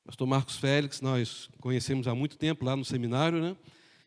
Pastor Marcos Félix, nós conhecemos há muito tempo lá no seminário, né?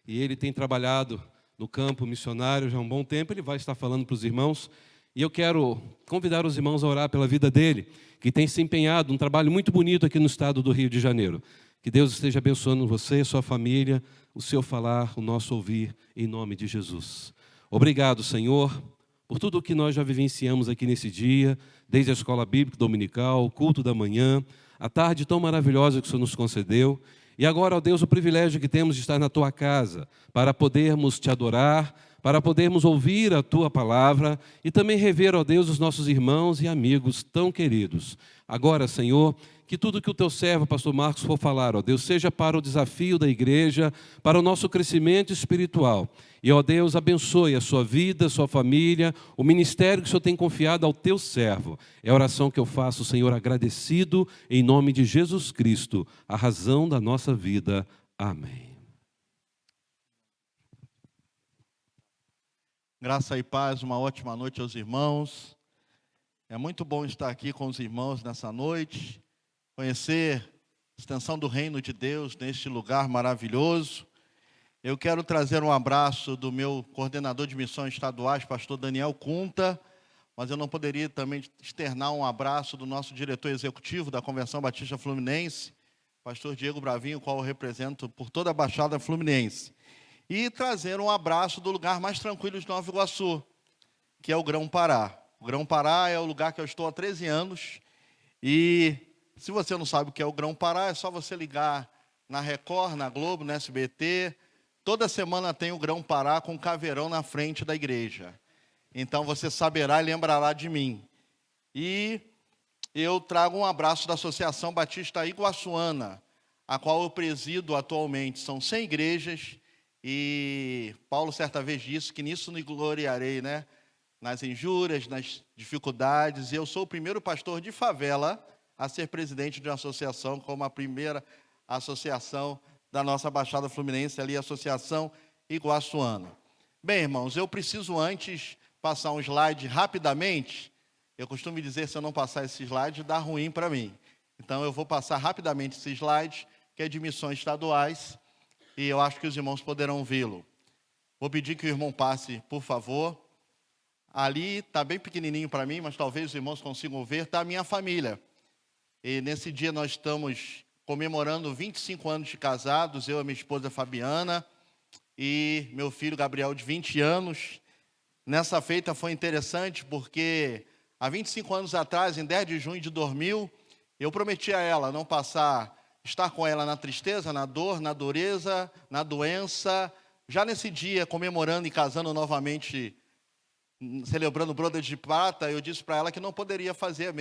E ele tem trabalhado no campo missionário já há um bom tempo. Ele vai estar falando para os irmãos. E eu quero convidar os irmãos a orar pela vida dele, que tem se empenhado um trabalho muito bonito aqui no estado do Rio de Janeiro. Que Deus esteja abençoando você, sua família, o seu falar, o nosso ouvir, em nome de Jesus. Obrigado, Senhor, por tudo o que nós já vivenciamos aqui nesse dia, desde a escola bíblica dominical, o culto da manhã, a tarde tão maravilhosa que o Senhor nos concedeu. E agora, ó Deus, o privilégio que temos de estar na Tua casa, para podermos Te adorar, para podermos ouvir a Tua palavra e também rever, ó Deus, os nossos irmãos e amigos tão queridos. Agora, Senhor, que tudo que o Teu servo, pastor Marcos, for falar, ó Deus, seja para o desafio da igreja, para o nosso crescimento espiritual. E, ó Deus, abençoe a sua vida, a sua família, o ministério que o Senhor tem confiado ao Teu servo. É a oração que eu faço, Senhor, agradecido, em nome de Jesus Cristo, a razão da nossa vida. Amém. Graça e paz, uma ótima noite aos irmãos. É muito bom estar aqui com os irmãos nessa noite, conhecer a extensão do reino de Deus neste lugar maravilhoso. Eu quero trazer um abraço do meu coordenador de missões estaduais, pastor Daniel Cunta, mas eu não poderia também externar um abraço do nosso diretor executivo da Convenção Batista Fluminense, pastor Diego Bravinho, o qual eu represento por toda a Baixada Fluminense. E trazer um abraço do lugar mais tranquilo de Nova Iguaçu, que é o Grão-Pará. O Grão-Pará é o lugar que eu estou há 13 anos. E se você não sabe o que é o Grão-Pará, é só você ligar na Record, na Globo, na SBT. Toda semana tem o Grão-Pará com um caveirão na frente da igreja. Então você saberá e lembrará de mim. E eu trago um abraço da Associação Batista Iguaçuana, a qual eu presido atualmente. São 100 igrejas. E Paulo certa vez disse que nisso me gloriarei, né? Nas injúrias, nas dificuldades. E eu sou o primeiro pastor de favela a ser presidente de uma associação, como a primeira associação da nossa Baixada Fluminense, ali a Associação Iguaçuana. Bem, irmãos, eu preciso antes passar um slide rapidamente. Eu costumo dizer, se eu não passar esse slide, dá ruim para mim. Então eu vou passar rapidamente esse slide, que é de missões estaduais. E eu acho que os irmãos poderão vê-lo. Vou pedir que o irmão passe, por favor. Ali está bem pequenininho para mim, mas talvez os irmãos consigam ver, está a minha família. E nesse dia nós estamos comemorando 25 anos de casados, eu e a minha esposa Fabiana, e meu filho Gabriel, de 20 anos. Nessa feita foi interessante porque há 25 anos atrás, em 10 de junho de 2000, eu prometi a ela não estar com ela na tristeza, na dor, na dureza, na doença. Já nesse dia, comemorando e casando novamente, celebrando bodas de prata, eu disse para ela que não poderia fazer a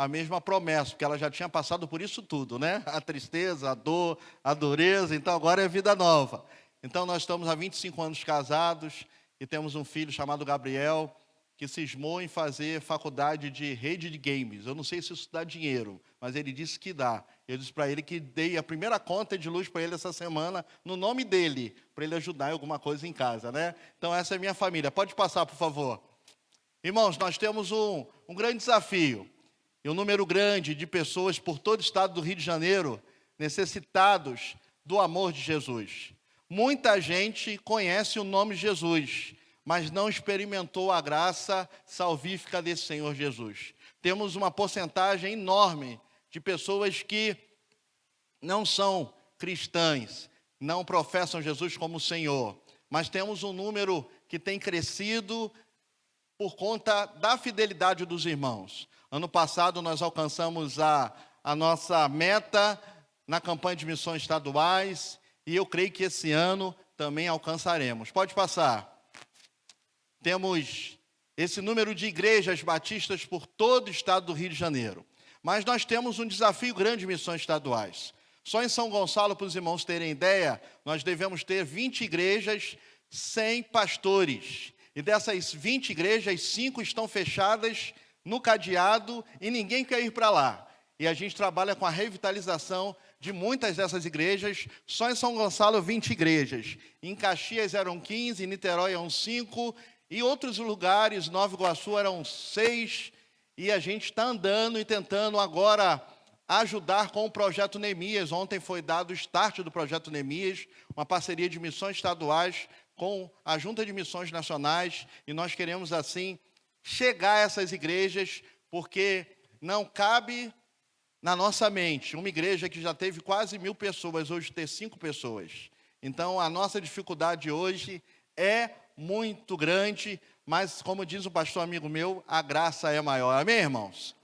mesma promessa, porque ela já tinha passado por isso tudo, né? A tristeza, a dor, a dureza, então agora é vida nova. Então nós estamos há 25 anos casados e temos um filho chamado Gabriel, que cismou em fazer faculdade de rede de games. Eu não sei se isso dá dinheiro, mas ele disse que dá. Eu disse para ele que dei a primeira conta de luz para ele essa semana, no nome dele, para ele ajudar em alguma coisa em casa, né? Então essa é a minha família. Pode passar, por favor. Irmãos, nós temos um grande desafio. E um número grande de pessoas por todo o estado do Rio de Janeiro necessitados do amor de Jesus. Muita gente conhece o nome de Jesus, mas não experimentou a graça salvífica desse Senhor Jesus. Temos uma porcentagem enorme de pessoas que não são cristãs, não professam Jesus como Senhor, mas temos um número que tem crescido por conta da fidelidade dos irmãos. Ano passado nós alcançamos a nossa meta na campanha de missões estaduais e eu creio que esse ano também alcançaremos. Pode passar. Temos esse número de igrejas batistas por todo o estado do Rio de Janeiro. Mas nós temos um desafio grande de missões estaduais. Só em São Gonçalo, para os irmãos terem ideia, nós devemos ter 20 igrejas sem pastores. E dessas 20 igrejas, 5 estão fechadas no cadeado e ninguém quer ir para lá. E a gente trabalha com a revitalização de muitas dessas igrejas. Só em São Gonçalo, 20 igrejas. Em Caxias eram 15, em Niterói eram 5, e outros lugares, Nova Iguaçu, eram 6. E a gente está andando e tentando agora, ajudar com o Projeto Neemias. Ontem foi dado o start do Projeto Neemias, uma parceria de missões estaduais com a Junta de Missões Nacionais, e nós queremos, assim, chegar a essas igrejas, porque não cabe na nossa mente uma igreja que já teve quase 1.000 pessoas, hoje ter 5 pessoas. Então, a nossa dificuldade hoje é muito grande, mas, como diz um pastor amigo meu, a graça é maior. Amém, irmãos?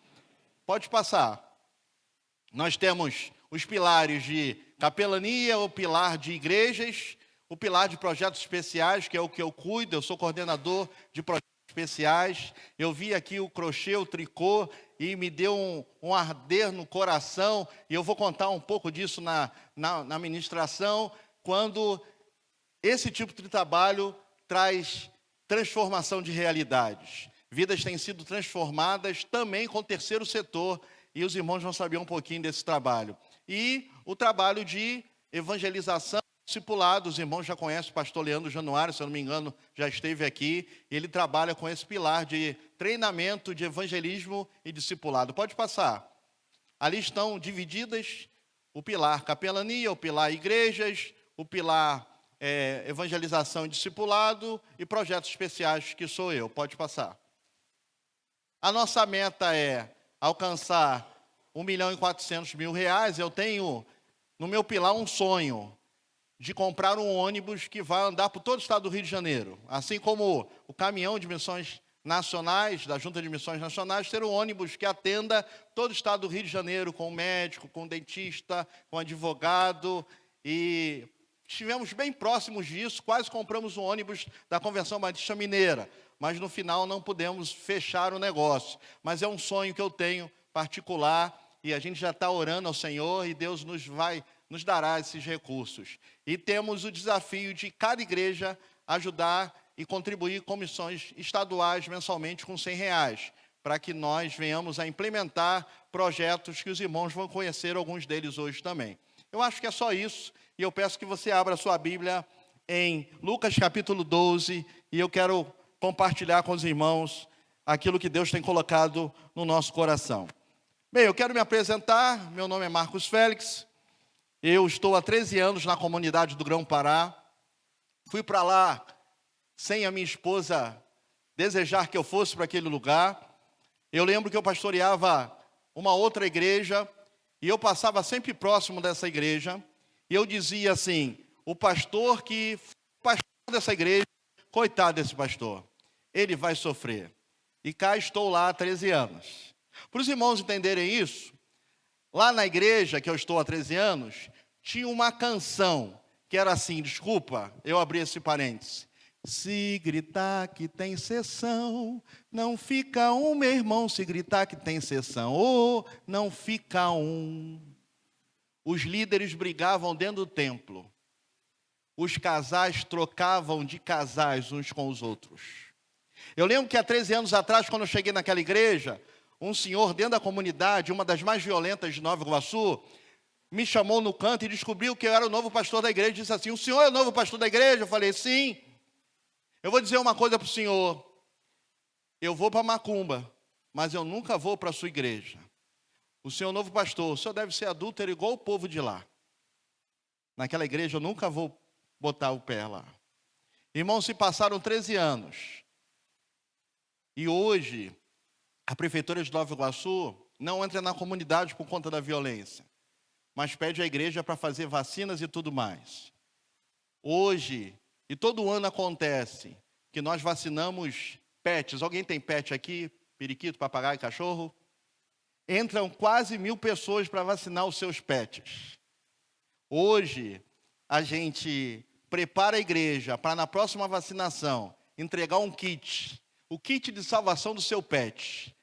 Pode passar. Nós temos os pilares de capelania, o pilar de igrejas, o pilar de projetos especiais, que é o que eu cuido. Eu sou coordenador de projetos especiais. Eu vi aqui o crochê, o tricô, e me deu um arder no coração, e eu vou contar um pouco disso na ministração, quando esse tipo de trabalho traz transformação de realidades. Vidas têm sido transformadas também com o terceiro setor, e os irmãos vão saber um pouquinho desse trabalho. E o trabalho de evangelização, discipulado, os irmãos já conhecem o pastor Leandro Januário, se eu não me engano, já esteve aqui. Ele trabalha com esse pilar de treinamento, de evangelismo e discipulado. Pode passar. Ali estão divididas o pilar capelania, o pilar igrejas, o pilar evangelização e discipulado e projetos especiais, que sou eu. Pode passar. A nossa meta é alcançar R$1.400.000. Eu tenho no meu pilar um sonho de comprar um ônibus que vai andar por todo o estado do Rio de Janeiro. Assim como o caminhão de missões nacionais, da Junta de Missões Nacionais, ter um ônibus que atenda todo o estado do Rio de Janeiro, com médico, com dentista, com advogado. E estivemos bem próximos disso, quase compramos um ônibus da Convenção Batista Mineira, mas no final não pudemos fechar o negócio. Mas é um sonho que eu tenho particular, e a gente já está orando ao Senhor, e Deus nos dará esses recursos. E temos o desafio de cada igreja ajudar e contribuir com missões estaduais mensalmente com R$100, para que nós venhamos a implementar projetos que os irmãos vão conhecer, alguns deles hoje também. Eu acho que é só isso, e eu peço que você abra a sua Bíblia em Lucas capítulo 12, e eu quero compartilhar com os irmãos aquilo que Deus tem colocado no nosso coração. Bem, eu quero me apresentar. Meu nome é Marcos Félix. Eu estou há 13 anos na comunidade do Grão-Pará. Fui para lá sem a minha esposa desejar que eu fosse para aquele lugar. Eu lembro que eu pastoreava uma outra igreja e eu passava sempre próximo dessa igreja. E eu dizia assim, o pastor dessa igreja, coitado desse pastor, ele vai sofrer. E cá estou lá há 13 anos. Para os irmãos entenderem isso, lá na igreja que eu estou há 13 anos, tinha uma canção que era assim, desculpa, eu abri esse parênteses. Se gritar que tem sessão, não fica um, meu irmão. Se gritar que tem sessão, oh, não fica um. Os líderes brigavam dentro do templo. Os casais trocavam de casais uns com os outros. Eu lembro que há 13 anos atrás, quando eu cheguei naquela igreja, um senhor dentro da comunidade, uma das mais violentas de Nova Iguaçu, me chamou no canto e descobriu que eu era o novo pastor da igreja. Disse assim, o senhor é o novo pastor da igreja? Eu falei, sim. Eu vou dizer uma coisa para o senhor. Eu vou para Macumba, mas eu nunca vou para a sua igreja. O senhor é o novo pastor, o senhor deve ser adúltero igual o povo de lá. Naquela igreja eu nunca vou botar o pé lá. Irmãos, se passaram 13 anos. E hoje, a prefeitura de Nova Iguaçu não entra na comunidade por conta da violência, mas pede à igreja para fazer vacinas e tudo mais. Hoje, e todo ano acontece, que nós vacinamos pets. Alguém tem pet aqui? Periquito, papagaio, cachorro? Entram quase 1.000 pessoas para vacinar os seus pets. Hoje, a gente prepara a igreja para, na próxima vacinação, entregar um kit. O kit de salvação do seu pet.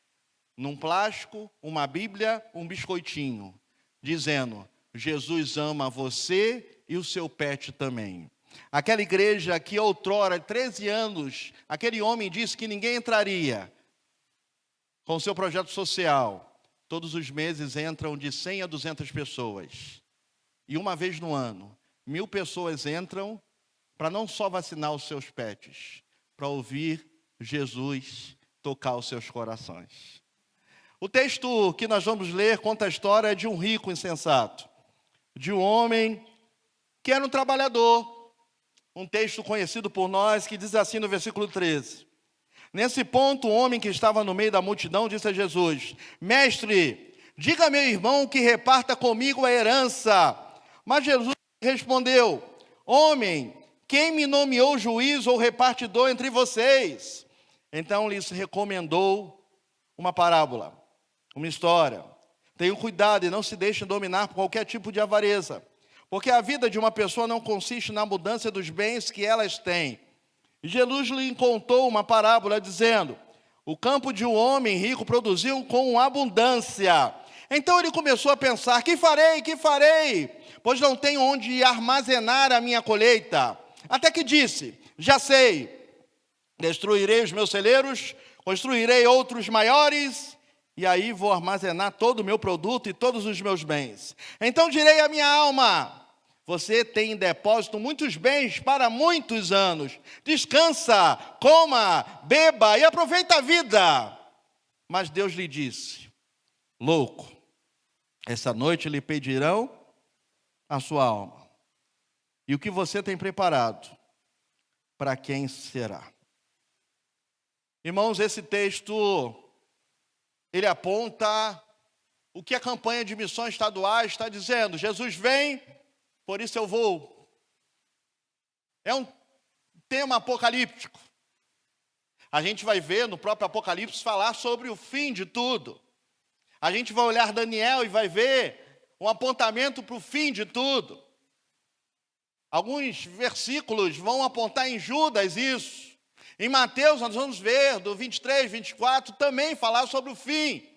Num plástico, uma Bíblia, um biscoitinho. Dizendo, Jesus ama você e o seu pet também. Aquela igreja que outrora, 13 anos, aquele homem disse que ninguém entraria com o seu projeto social. Todos os meses entram de 100 a 200 pessoas. E uma vez no ano, 1.000 pessoas entram para não só vacinar os seus pets, para ouvir Jesus tocar os seus corações. O texto que nós vamos ler conta a história de um rico insensato, de um homem que era um trabalhador. Um texto conhecido por nós que diz assim no versículo 13. Nesse ponto, o homem que estava no meio da multidão disse a Jesus: Mestre, diga a meu irmão que reparta comigo a herança. Mas Jesus respondeu: Homem, quem me nomeou juiz ou repartidor entre vocês? Então lhes recomendou uma parábola, uma história. Tenham cuidado e não se deixem dominar por qualquer tipo de avareza, porque a vida de uma pessoa não consiste na mudança dos bens que elas têm. E Jesus lhe contou uma parábola dizendo: o campo de um homem rico produziu com abundância. Então ele começou a pensar: que farei? Pois não tenho onde armazenar a minha colheita. Até que disse: já sei, destruirei os meus celeiros, construirei outros maiores, e aí vou armazenar todo o meu produto e todos os meus bens. Então direi à minha alma: você tem em depósito muitos bens para muitos anos. Descansa, coma, beba e aproveita a vida. Mas Deus lhe disse: louco, essa noite lhe pedirão a sua alma. E o que você tem preparado, para quem será? Irmãos, esse texto, ele aponta o que a campanha de missões estaduais está dizendo. Jesus vem, por isso eu vou. É um tema apocalíptico. A gente vai ver no próprio Apocalipse falar sobre o fim de tudo. A gente vai olhar Daniel e vai ver um apontamento para o fim de tudo. Alguns versículos vão apontar em Judas isso. Em Mateus nós vamos ver, do 23, 24, também falar sobre o fim.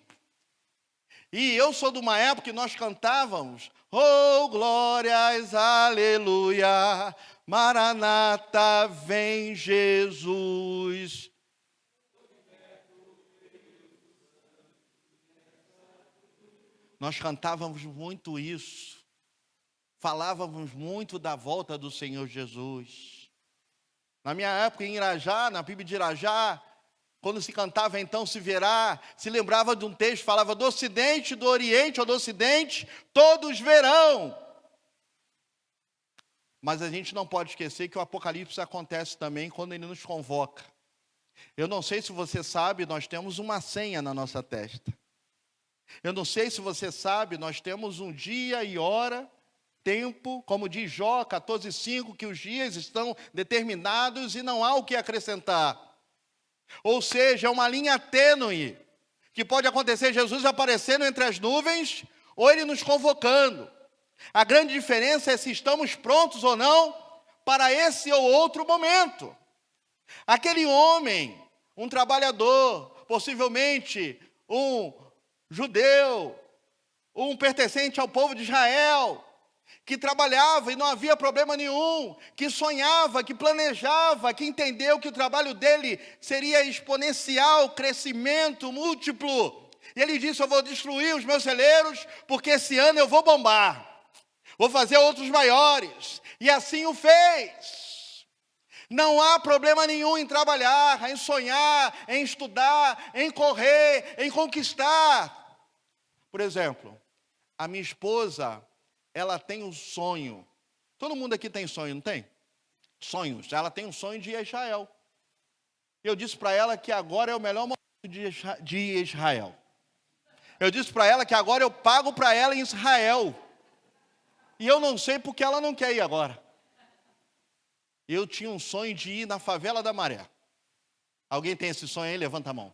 E eu sou de uma época que nós cantávamos: oh, glórias, aleluia, Maranata, vem Jesus. Nós cantávamos muito isso. Falávamos muito da volta do Senhor Jesus. Na minha época em Irajá, na PIB de Irajá, quando se cantava então se verá, se lembrava de um texto, falava do ocidente, do oriente ou do ocidente, todos verão. Mas a gente não pode esquecer que o Apocalipse acontece também quando ele nos convoca. Eu não sei se você sabe, nós temos uma senha na nossa testa. Eu não sei se você sabe, nós temos um dia e hora, tempo, como diz Jó 14:5, que os dias estão determinados e não há o que acrescentar. Ou seja, é uma linha tênue, que pode acontecer Jesus aparecendo entre as nuvens, ou ele nos convocando. A grande diferença é se estamos prontos ou não para esse ou outro momento. Aquele homem, um trabalhador, possivelmente um judeu, um pertencente ao povo de Israel, que trabalhava e não havia problema nenhum, que sonhava, que planejava, que entendeu que o trabalho dele seria exponencial, crescimento múltiplo. E ele disse: eu vou destruir os meus celeiros, porque esse ano eu vou bombar. Vou fazer outros maiores. E assim o fez. Não há problema nenhum em trabalhar, em sonhar, em estudar, em correr, em conquistar. Por exemplo, a minha esposa, ela tem um sonho. Todo mundo aqui tem sonho, não tem? Sonhos. Ela tem um sonho de ir a Israel. Eu disse para ela que agora é o melhor momento de ir a Israel. Eu disse para ela que agora eu pago para ela em Israel. E eu não sei porque ela não quer ir agora. Eu tinha um sonho de ir na favela da Maré. Alguém tem esse sonho aí? Levanta a mão.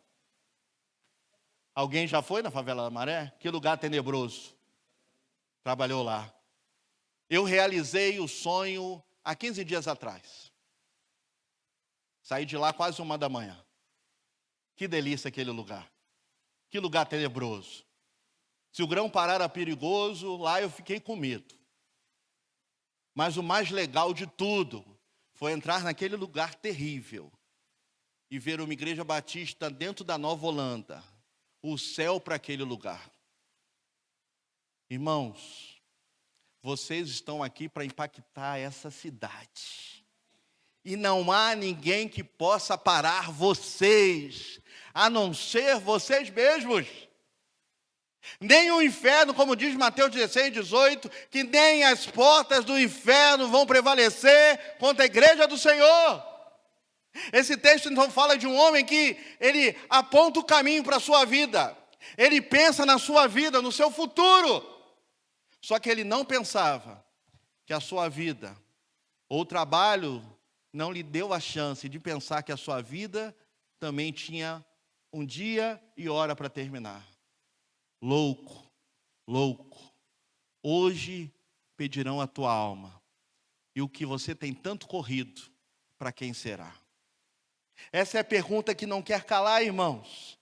Alguém já foi na favela da Maré? Que lugar tenebroso. Trabalhou lá. Eu realizei o sonho há 15 dias atrás. Saí de lá quase 1 da manhã. Que delícia aquele lugar. Que lugar tenebroso. Se o grão-pará era perigoso, lá eu fiquei com medo. Mas o mais legal de tudo foi entrar naquele lugar terrível e ver uma igreja batista dentro da Nova Holanda. O céu para aquele lugar. Irmãos, vocês estão aqui para impactar essa cidade. E não há ninguém que possa parar vocês, a não ser vocês mesmos. Nem o inferno, como diz Mateus 16, 18, que nem as portas do inferno vão prevalecer contra a igreja do Senhor. Esse texto então fala de um homem que ele aponta o caminho para a sua vida. Ele pensa na sua vida, no seu futuro. Só que ele não pensava que a sua vida, ou o trabalho, não lhe deu a chance de pensar que a sua vida também tinha um dia e hora para terminar. Louco, louco. Hoje pedirão a tua alma. E o que você tem tanto corrido, para quem será? Essa é a pergunta que não quer calar, irmãos.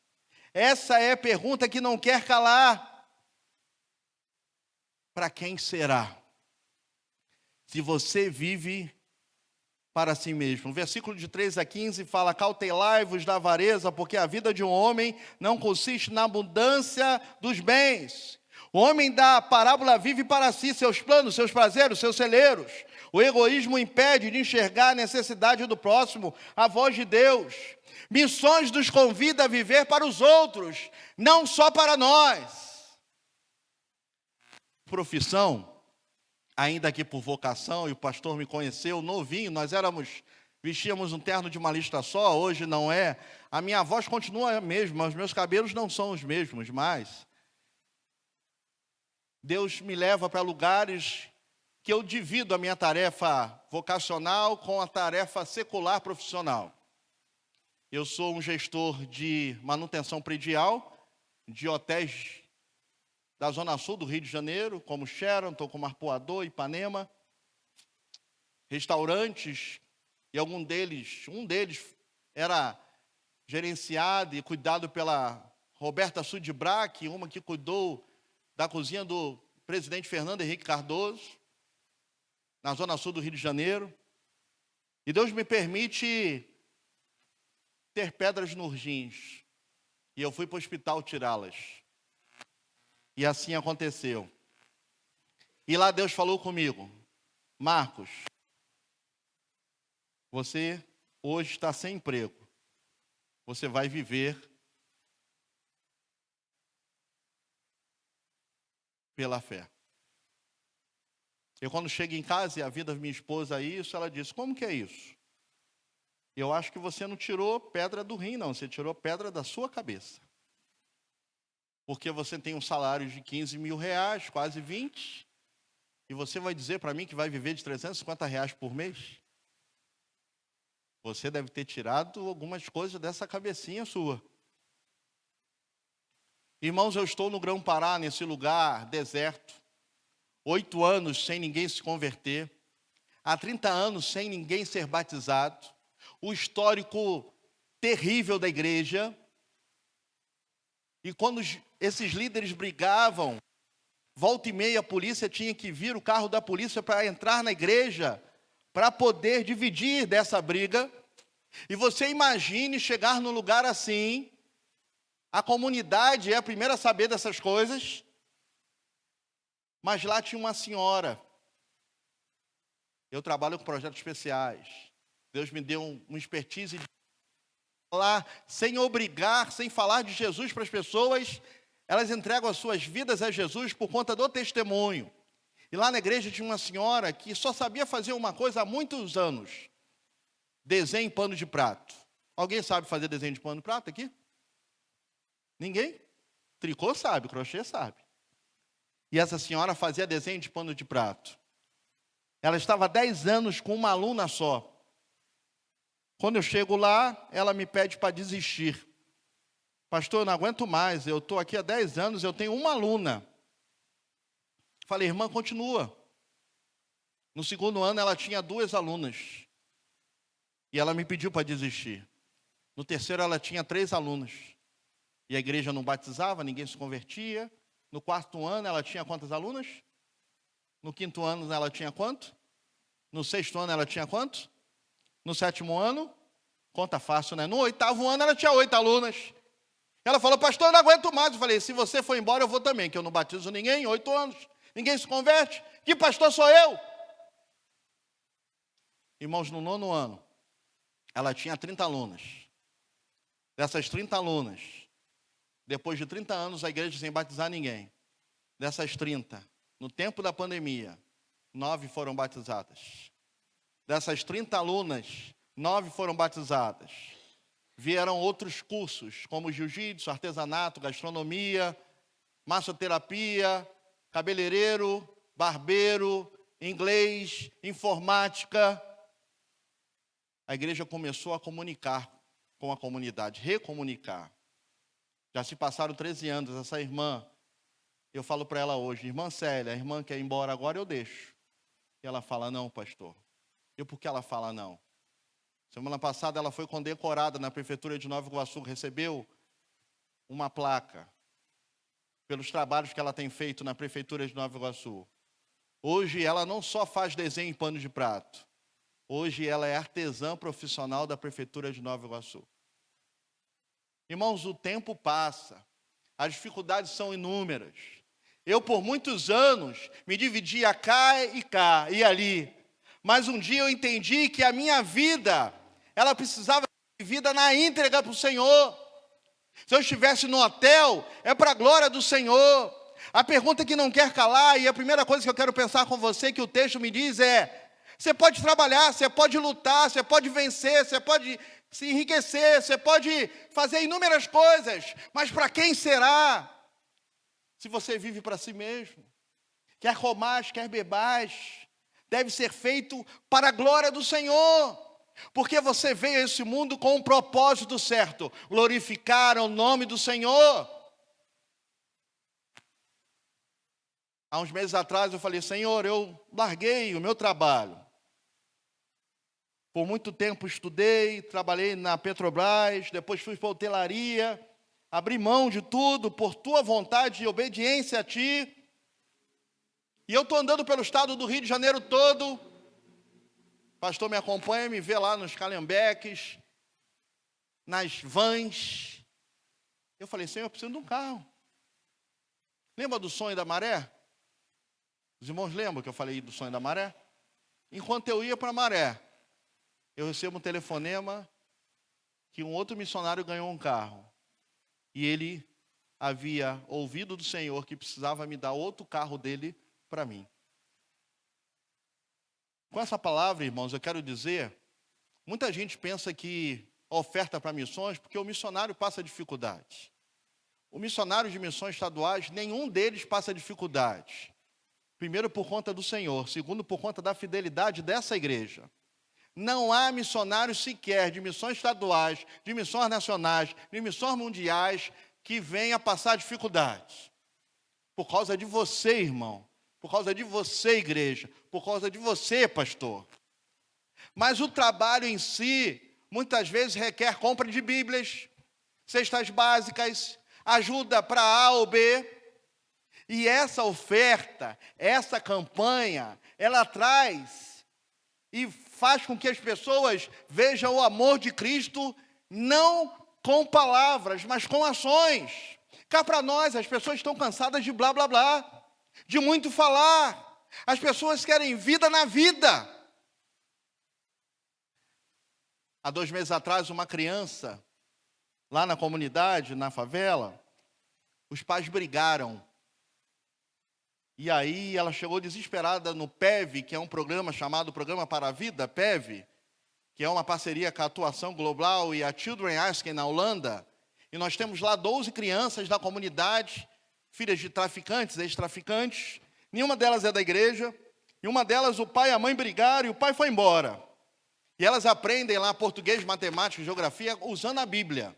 Essa é a pergunta que não quer calar. Para quem será? Se você vive para si mesmo. O versículo de 3 a 15 fala: cautelai-vos da avareza, porque a vida de um homem não consiste na abundância dos bens. O homem da parábola vive para si, seus planos, seus prazeres, seus celeiros. O egoísmo impede de enxergar a necessidade do próximo, a voz de Deus. Missões nos convida a viver para os outros, não só para nós. Profissão, ainda que por vocação, e o pastor me conheceu novinho, vestíamos um terno de uma lista só, hoje não é. A minha voz continua a mesma, mas os meus cabelos não são os mesmos mais. Deus me leva para lugares que eu divido a minha tarefa vocacional com a tarefa secular profissional. Eu sou um gestor de manutenção predial, de hotéis da Zona Sul do Rio de Janeiro, como Sheraton, como Arpoador, Ipanema, restaurantes, e um deles era gerenciado e cuidado pela Roberta Sudbrack, uma que cuidou da cozinha do presidente Fernando Henrique Cardoso, na Zona Sul do Rio de Janeiro. E Deus me permite ter pedras nos rins, e eu fui para o hospital tirá-las. E assim aconteceu. E lá Deus falou comigo: Marcos, você hoje está sem emprego. Você vai viver pela fé. Eu, quando chego em casa e a vida da minha esposa isso, ela disse: como que é isso? Eu acho que você não tirou pedra do rim, não. Você tirou pedra da sua cabeça. Porque você tem um salário de 15 mil reais, quase 20, e você vai dizer para mim que vai viver de 350 reais por mês? Você deve ter tirado algumas coisas dessa cabecinha sua. Irmãos, eu estou no Grão-Pará, nesse lugar deserto. 8 anos sem ninguém se converter. Há 30 anos sem ninguém ser batizado. O histórico terrível da igreja. E quando esses líderes brigavam, volta e meia a polícia tinha que vir, o carro da polícia, para entrar na igreja, para poder dividir dessa briga. E você imagine chegar num lugar assim, a comunidade é a primeira a saber dessas coisas, mas lá tinha uma senhora. Eu trabalho com projetos especiais. Deus me deu uma expertise de falar sem obrigar, sem falar de Jesus para as pessoas. Elas entregam as suas vidas a Jesus por conta do testemunho. E lá na igreja tinha uma senhora que só sabia fazer uma coisa há muitos anos: desenho em pano de prato. Alguém sabe fazer desenho de pano de prato aqui? Ninguém? Tricô sabe, crochê sabe. E essa senhora fazia desenho de pano de prato. Ela estava há 10 anos com uma aluna só. Quando eu chego lá, ela me pede para desistir. Pastor, eu não aguento mais, eu estou aqui há 10 anos, eu tenho uma aluna. Falei: irmã, continua. No segundo ano, ela tinha 2 alunas. E ela me pediu para desistir. No terceiro, ela tinha 3 alunas. E a igreja não batizava, ninguém se convertia. No 4º ano, ela tinha quantas alunas? No 5º ano, ela tinha quanto? No 6º ano, ela tinha quanto? No 7º ano? Conta fácil, né? No 8º ano, ela tinha 8 alunas. Ela falou: pastor, eu não aguento mais. Eu falei: se você for embora, eu vou também, que eu não batizo ninguém em 8 anos. Ninguém se converte. Que pastor sou eu? Irmãos, no 9º ano, ela tinha 30 alunas. Dessas 30 alunas, Depois de 30 anos, a igreja sem batizar ninguém. Dessas 30, no tempo da pandemia, 9 foram batizadas. Dessas 30 alunas, 9 foram batizadas. Vieram outros cursos, como jiu-jitsu, artesanato, gastronomia, massoterapia, cabeleireiro, barbeiro, inglês, informática. A igreja começou a comunicar com a comunidade, recomunicar. Já se passaram 13 anos, essa irmã, eu falo para ela hoje, irmã Célia, a irmã quer ir embora agora, eu deixo. E ela fala, não, pastor. E por que ela fala não? Semana passada ela foi condecorada na prefeitura de Nova Iguaçu, recebeu uma placa pelos trabalhos que ela tem feito na prefeitura de Nova Iguaçu. Hoje ela não só faz desenho em pano de prato, hoje ela é artesã profissional da prefeitura de Nova Iguaçu. Irmãos, o tempo passa, as dificuldades são inúmeras. Eu, por muitos anos, me dividia cá e ali. Mas um dia eu entendi que a minha vida, ela precisava ser vivida na íntegra para o Senhor. Se eu estivesse no hotel, é para a glória do Senhor. A pergunta que não quer calar, e a primeira coisa que eu quero pensar com você, que o texto me diz é, você pode trabalhar, você pode lutar, você pode vencer, você pode se enriquecer, você pode fazer inúmeras coisas, mas para quem será? Se você vive para si mesmo, quer comais, quer bebais, deve ser feito para a glória do Senhor, porque você veio a esse mundo com um propósito certo, glorificar o nome do Senhor. Há uns meses atrás eu falei, Senhor, eu larguei o meu trabalho. Por muito tempo estudei, trabalhei na Petrobras, depois fui para a hotelaria, abri mão de tudo por tua vontade e obediência a ti. E eu estou andando pelo estado do Rio de Janeiro todo. O pastor me acompanha, me vê lá nos calhambeques, nas vans. Eu falei, Senhor, eu preciso de um carro. Lembra do sonho da maré? Os irmãos lembram que eu falei do sonho da maré? Enquanto eu ia para a maré, eu recebo um telefonema que um outro missionário ganhou um carro. E ele havia ouvido do Senhor que precisava me dar outro carro dele para mim. Com essa palavra, irmãos, eu quero dizer, muita gente pensa que oferta para missões porque o missionário passa dificuldade. O missionário de missões estaduais, nenhum deles passa dificuldade. Primeiro, por conta do Senhor. Segundo, por conta da fidelidade dessa igreja. Não há missionários sequer de missões estaduais, de missões nacionais, de missões mundiais que venha passar dificuldades. Por causa de você, irmão. Por causa de você, igreja. Por causa de você, pastor. Mas o trabalho em si, muitas vezes requer compra de Bíblias, cestas básicas, ajuda para A ou B. E essa oferta, essa campanha, ela traz e faz com que as pessoas vejam o amor de Cristo não com palavras, mas com ações. Cá para nós, as pessoas estão cansadas de blá, blá, blá, de muito falar. As pessoas querem vida na vida. Há 2 meses atrás, uma criança, lá na comunidade, na favela, os pais brigaram. E aí ela chegou desesperada no PEV, que é um programa chamado Programa para a Vida, PEV, que é uma parceria com a Atuação Global e a Children Asking na Holanda. E nós temos lá 12 crianças da comunidade, filhas de traficantes, ex-traficantes. Nenhuma delas é da igreja. E uma delas, o pai e a mãe brigaram e o pai foi embora. E elas aprendem lá português, matemática, geografia, usando a Bíblia.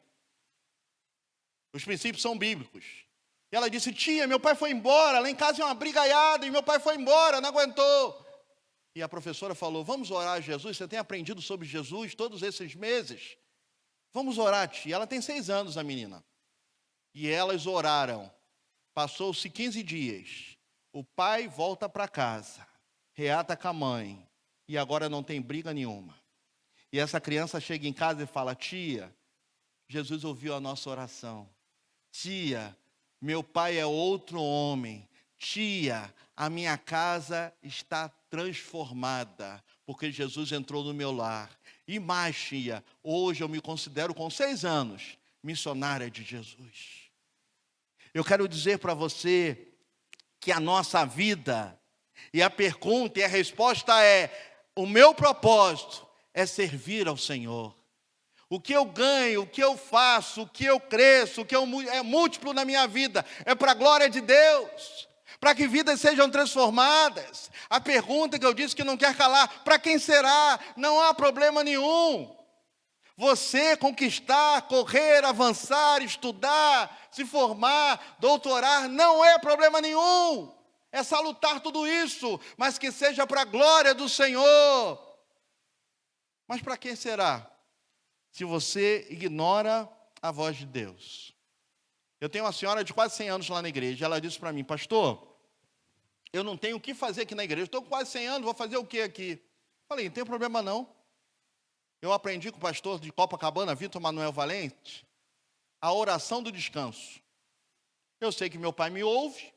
Os princípios são bíblicos. E ela disse, tia, meu pai foi embora, lá em casa é uma brigaiada, e meu pai foi embora, não aguentou. E a professora falou, vamos orar a Jesus, você tem aprendido sobre Jesus todos esses meses? Vamos orar, tia. Ela tem 6 anos, a menina. E elas oraram. Passou-se 15 dias. O pai volta para casa, reata com a mãe, e agora não tem briga nenhuma. E essa criança chega em casa e fala, tia, Jesus ouviu a nossa oração. Tia, meu pai é outro homem. Tia, a minha casa está transformada, porque Jesus entrou no meu lar. E mais, tia, hoje eu me considero com 6 anos missionária de Jesus. Eu quero dizer para você que a nossa vida, e a pergunta e a resposta é: o meu propósito é servir ao Senhor. O que eu ganho, o que eu faço, o que eu cresço, o que é múltiplo na minha vida, é para a glória de Deus, para que vidas sejam transformadas. A pergunta que eu disse que não quer calar: para quem será? Não há problema nenhum. Você conquistar, correr, avançar, estudar, se formar, doutorar, não é problema nenhum. É salutar tudo isso, mas que seja para a glória do Senhor. Mas para quem será? Se você ignora a voz de Deus. Eu tenho uma senhora de quase 100 anos lá na igreja. Ela disse para mim: pastor, eu não tenho o que fazer aqui na igreja. Estou com quase 100 anos, vou fazer o que aqui? Falei: não tem problema não. Eu aprendi com o pastor de Copacabana, Vitor Manuel Valente, a oração do descanso. Eu sei que meu pai me ouve,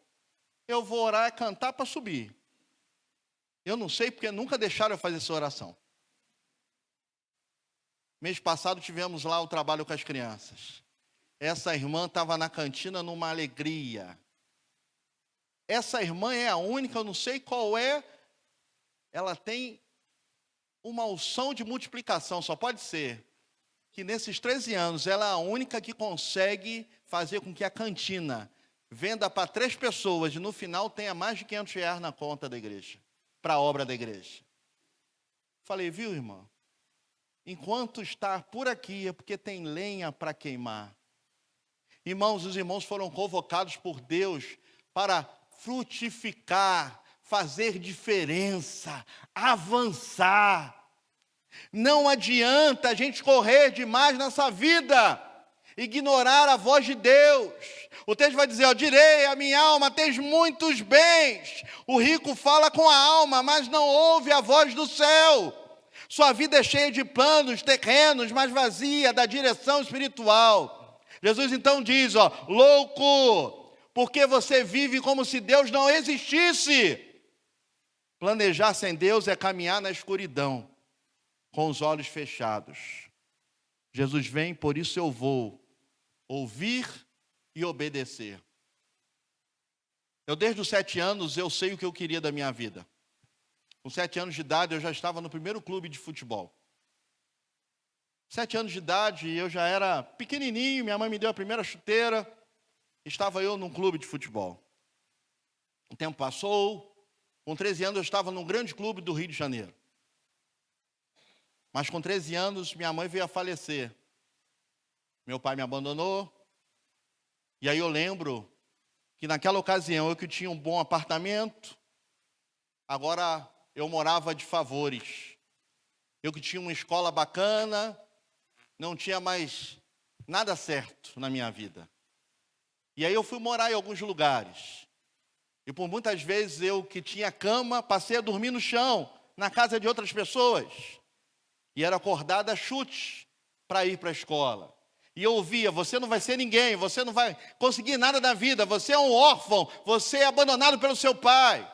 eu vou orar e cantar para subir. Eu não sei porque nunca deixaram eu fazer essa oração. Mês passado tivemos lá o trabalho com as crianças. Essa irmã estava na cantina numa alegria. Essa irmã é a única, eu não sei qual é, ela tem uma unção de multiplicação, só pode ser que nesses 13 anos ela é a única que consegue fazer com que a cantina venda para 3 pessoas e no final tenha mais de R$500 na conta da igreja, para a obra da igreja. Falei: viu, irmã? Enquanto está por aqui é porque tem lenha para queimar. Irmãos, os irmãos foram convocados por Deus para frutificar, fazer diferença, avançar. Não adianta a gente correr demais nessa vida, ignorar a voz de Deus. O texto vai dizer: ó, direi a minha alma, tens muitos bens. O rico fala com a alma, mas não ouve a voz do céu. Sua vida é cheia de planos terrenos, mas vazia da direção espiritual. Jesus então diz: ó, louco, porque você vive como se Deus não existisse. Planejar sem Deus é caminhar na escuridão, com os olhos fechados. Jesus vem, por isso eu vou ouvir e obedecer. Eu desde os 7 anos eu sei o que eu queria da minha vida. Com 7 anos de idade eu já estava no primeiro clube de futebol. 7 anos de idade eu já era pequenininho, minha mãe me deu a primeira chuteira, estava eu num clube de futebol. O tempo passou, com 13 anos eu estava num grande clube do Rio de Janeiro. Mas com 13 anos minha mãe veio a falecer. Meu pai me abandonou. E aí eu lembro que naquela ocasião eu que tinha um bom apartamento, agora eu morava de favores. Eu que tinha uma escola bacana, não tinha mais nada certo na minha vida. E aí eu fui morar em alguns lugares. E por muitas vezes eu que tinha cama, passei a dormir no chão, na casa de outras pessoas. E era acordado a chute para ir para a escola. E eu ouvia: você não vai ser ninguém, você não vai conseguir nada da vida, você é um órfão, você é abandonado pelo seu pai.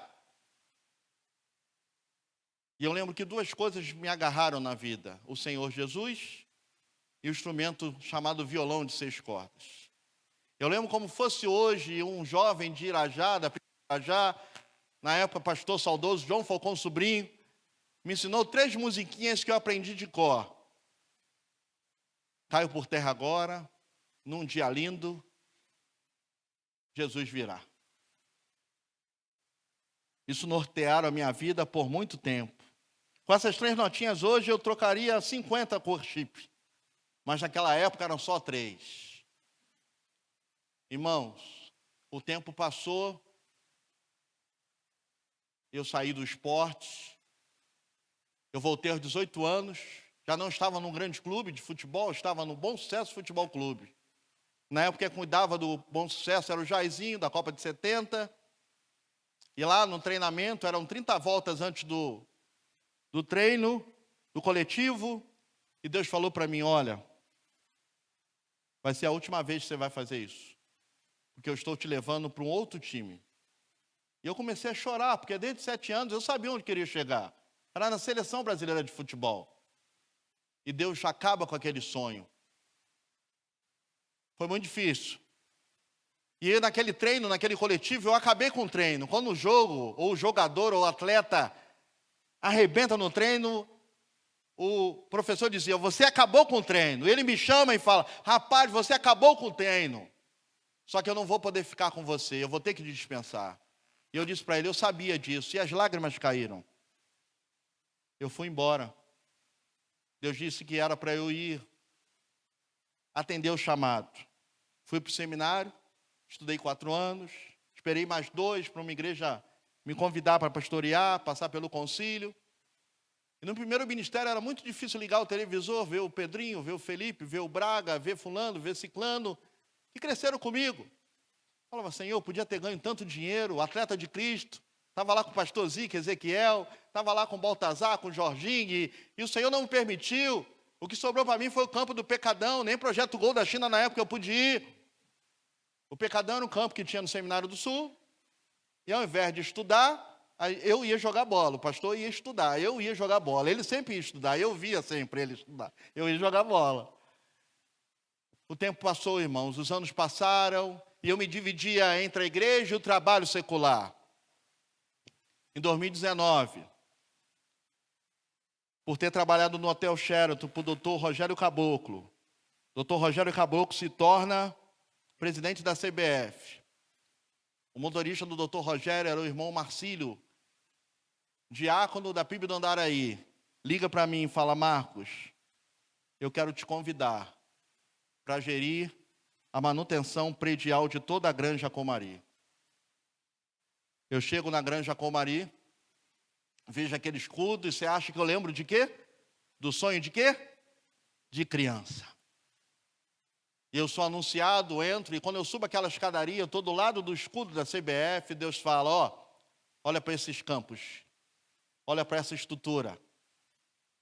E eu lembro que 2 coisas me agarraram na vida: o Senhor Jesus e o instrumento chamado violão de 6 cordas. Eu lembro como fosse hoje um jovem de Irajá, na época pastor saudoso João Falcão Sobrinho, me ensinou 3 musiquinhas que eu aprendi de cor. Caio por terra agora, num dia lindo, Jesus virá. Isso nortearam a minha vida por muito tempo. Com essas 3 notinhas hoje eu trocaria 50 cor chip. Mas naquela época eram só 3. Irmãos, o tempo passou, eu saí do esporte, eu voltei aos 18 anos, já não estava num grande clube de futebol, estava no Bom Sucesso Futebol Clube. Na época quem cuidava do Bom Sucesso era o Jairzinho, da Copa de 70. E lá no treinamento, eram 30 voltas antes do treino, do coletivo. E Deus falou para mim: olha, vai ser a última vez que você vai fazer isso. Porque eu estou te levando para um outro time. E eu comecei a chorar, porque desde 7 anos eu sabia onde queria chegar. Era na seleção brasileira de futebol. E Deus acaba com aquele sonho. Foi muito difícil. E naquele treino, naquele coletivo, eu acabei com o treino. Quando o jogo, ou o jogador, ou o atleta arrebenta no treino, o professor dizia, você acabou com o treino. Ele me chama e fala, rapaz, você acabou com o treino. Só que eu não vou poder ficar com você, eu vou ter que te dispensar. E eu disse para ele, eu sabia disso, e as lágrimas caíram. Eu fui embora. Deus disse que era para eu ir atender o chamado. Fui para o seminário, estudei 4 anos, esperei mais 2 para uma igreja me convidar para pastorear, passar pelo concílio. E no primeiro ministério era muito difícil ligar o televisor, ver o Pedrinho, ver o Felipe, ver o Braga, ver fulano, ver ciclano, que cresceram comigo. Falava, Senhor, podia ter ganho tanto dinheiro, o atleta de Cristo, estava lá com o pastor Zique, Ezequiel, estava lá com o Baltazar, com o Jorginho, e o Senhor não me permitiu. O que sobrou para mim foi o campo do Pecadão, nem Projeto Gol da China na época eu pude ir. O Pecadão era um campo que tinha no Seminário do Sul, e ao invés de estudar, eu ia jogar bola, o pastor ia estudar, eu ia jogar bola, ele sempre ia estudar, eu via sempre ele estudar, eu ia jogar bola. O tempo passou, irmãos, os anos passaram, e eu me dividia entre a igreja e o trabalho secular. Em 2019, por ter trabalhado no Hotel Sheraton para o doutor Rogério Caboclo, o doutor Rogério Caboclo se torna presidente da CBF. O motorista do doutor Rogério era o irmão Marcílio, diácono da PIB do Andaraí. Liga para mim e fala, Marcos, eu quero te convidar para gerir a manutenção predial de toda a Granja Comari. Eu chego na Granja Comari, vejo aquele escudo e você acha que eu lembro de quê? Do sonho de quê? De criança. Eu sou anunciado, entro, e quando eu subo aquela escadaria, eu estou do lado do escudo da CBF, Deus fala, ó, olha para esses campos, olha para essa estrutura,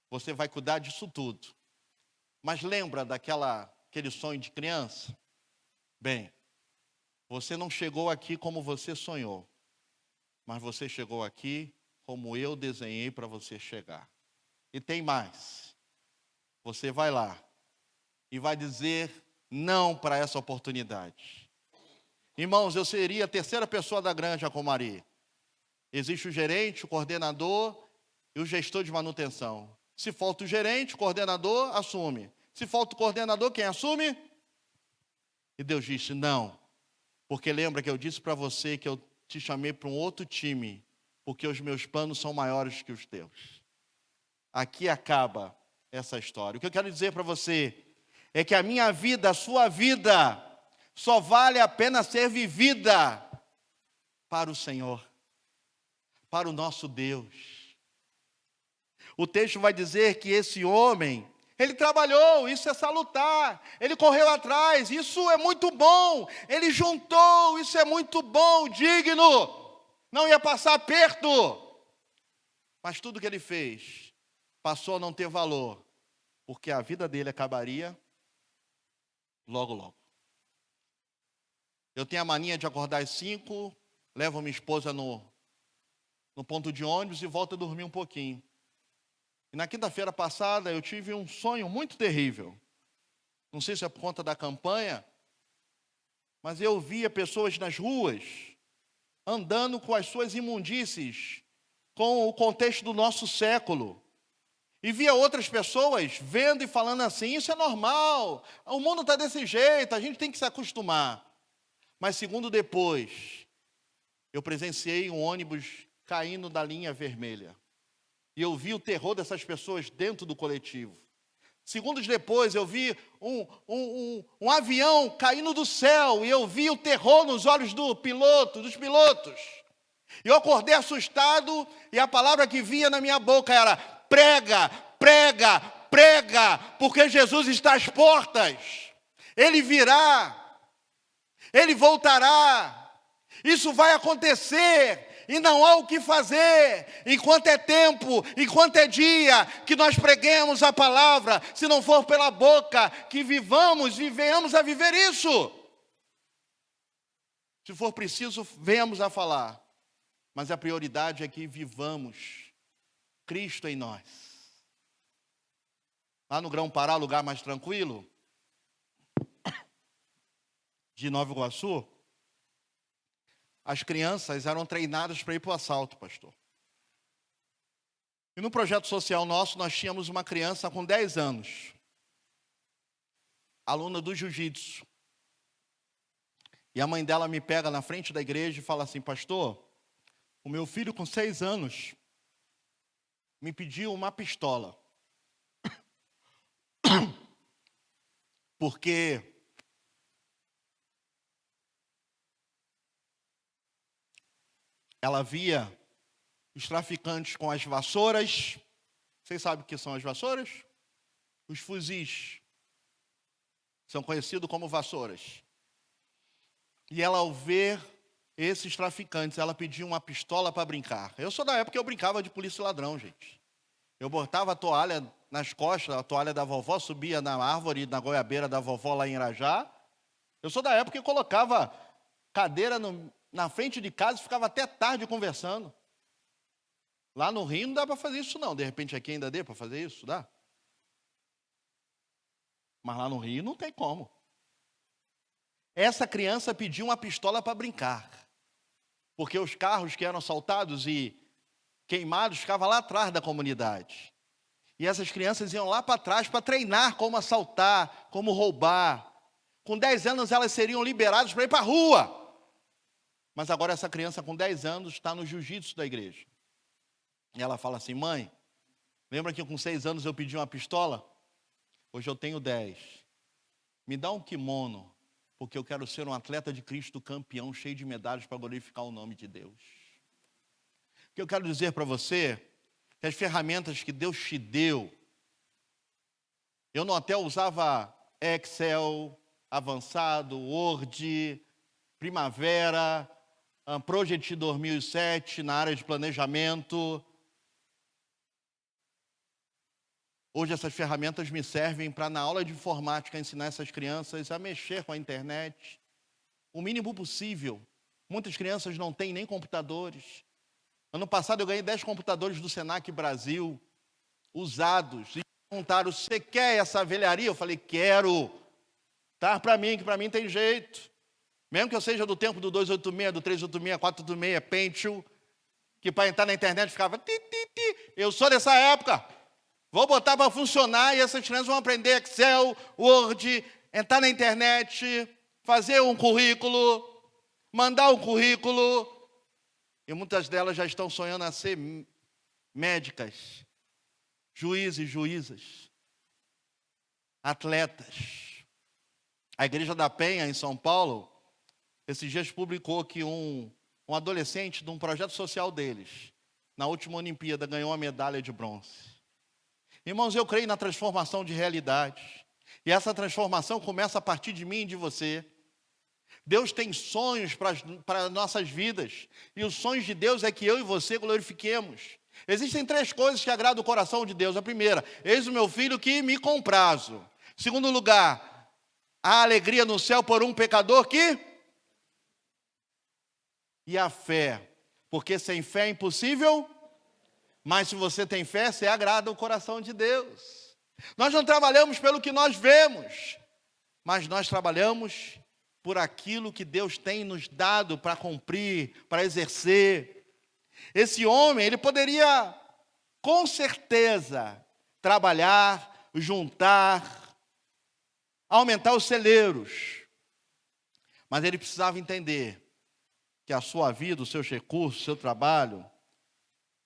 você vai cuidar disso tudo. Mas lembra aquele sonho de criança? Bem, você não chegou aqui como você sonhou, mas você chegou aqui como eu desenhei para você chegar. E tem mais, você vai lá e vai dizer não para essa oportunidade. Irmãos, eu seria a terceira pessoa da Granja Comari. Existe o gerente, o coordenador e o gestor de manutenção. Se falta o gerente, o coordenador assume. Se falta o coordenador, quem assume? E Deus disse, não. Porque lembra que eu disse para você que eu te chamei para um outro time, porque os meus planos são maiores que os teus. Aqui acaba essa história. O que eu quero dizer para você é que a minha vida, a sua vida, só vale a pena ser vivida para o Senhor, para o nosso Deus. O texto vai dizer que esse homem, ele trabalhou, isso é salutar, ele correu atrás, isso é muito bom, ele juntou, isso é muito bom, digno, não ia passar aperto, mas tudo que ele fez passou a não ter valor, porque a vida dele acabaria logo, logo. Eu tenho a mania de acordar às 5, levo minha esposa no ponto de ônibus e volto a dormir um pouquinho. E na quinta-feira passada eu tive um sonho muito terrível. Não sei se é por conta da campanha, mas eu via pessoas nas ruas andando com as suas imundícies, com o contexto do nosso século. E via outras pessoas vendo e falando assim, isso é normal, o mundo está desse jeito, a gente tem que se acostumar. Mas segundo depois, eu presenciei um ônibus caindo da linha vermelha. E eu vi o terror dessas pessoas dentro do coletivo. Segundos depois, eu vi um avião caindo do céu. E eu vi o terror nos olhos dos pilotos. Eu acordei assustado e a palavra que vinha na minha boca era prega, prega, prega, porque Jesus está às portas. Ele virá, Ele voltará. Isso vai acontecer. E não há o que fazer, enquanto é tempo, enquanto é dia, que nós preguemos a palavra, se não for pela boca, que venhamos a viver isso. Se for preciso, venhamos a falar, mas a prioridade é que vivamos Cristo em nós. Lá no Grão-Pará, lugar mais tranquilo, de Nova Iguaçu, as crianças eram treinadas para ir para o assalto, pastor. E no projeto social nosso, nós tínhamos uma criança com 10 anos, aluna do jiu-jitsu. E a mãe dela me pega na frente da igreja e fala assim: pastor, o meu filho com 6 anos me pediu uma pistola. Porque ela via os traficantes com as vassouras. Vocês sabem o que são as vassouras? Os fuzis. São conhecidos como vassouras. E ela, ao ver esses traficantes, ela pediu uma pistola para brincar. Eu sou da época que eu brincava de polícia e ladrão, gente. Eu botava a toalha nas costas, a toalha da vovó, subia na árvore, na goiabeira da vovó lá em Irajá. Eu sou da época que colocava cadeira na frente de casa e ficava até tarde conversando. Lá no Rio não dá para fazer isso não. De repente aqui ainda dê para fazer isso, dá? Mas lá no Rio não tem como. Essa criança pediu uma pistola para brincar. Porque os carros que eram assaltados e queimados ficavam lá atrás da comunidade. E essas crianças iam lá para trás para treinar como assaltar, como roubar. Com 10 anos elas seriam liberadas para ir para a rua. Mas agora essa criança com 10 anos está no jiu-jitsu da igreja. E ela fala assim: mãe, lembra que com 6 anos eu pedi uma pistola? Hoje eu tenho 10. Me dá um kimono, porque eu quero ser um atleta de Cristo campeão, cheio de medalhas para glorificar o nome de Deus. O que eu quero dizer para você, que as ferramentas que Deus te deu, eu no hotel usava Excel, Avançado, Word, Primavera, Project 2007 na área de planejamento. Hoje essas ferramentas me servem para, na aula de informática, ensinar essas crianças a mexer com a internet. O mínimo possível. Muitas crianças não têm nem computadores. Ano passado eu ganhei 10 computadores do Senac Brasil, usados. E perguntaram: você quer essa velharia? Eu falei: quero. Tá para mim, que para mim tem jeito. Mesmo que eu seja do tempo do 286, do 386, 486, Pentium, que para entrar na internet ficava ti, ti, ti. Eu sou dessa época. Vou botar para funcionar e essas crianças vão aprender Excel, Word, entrar na internet, fazer um currículo, mandar um currículo. E muitas delas já estão sonhando a ser médicas, juízes, juízas, atletas. A Igreja da Penha, em São Paulo, esses dias publicou que um adolescente de um projeto social deles, na última Olimpíada, ganhou uma medalha de bronze. Irmãos, eu creio na transformação de realidade. E essa transformação começa a partir de mim e de você. Deus tem sonhos para nossas vidas. E os sonhos de Deus é que eu e você glorifiquemos. Existem 3 coisas que agradam o coração de Deus. A primeira: eis o meu filho que me comprazo. Segundo lugar, há alegria no céu por um pecador que... E a fé, porque sem fé é impossível... Mas se você tem fé, você agrada o coração de Deus. Nós não trabalhamos pelo que nós vemos, mas nós trabalhamos por aquilo que Deus tem nos dado para cumprir, para exercer. Esse homem, ele poderia, com certeza, trabalhar, juntar, aumentar os celeiros. Mas ele precisava entender que a sua vida, os seus recursos, o seu trabalho,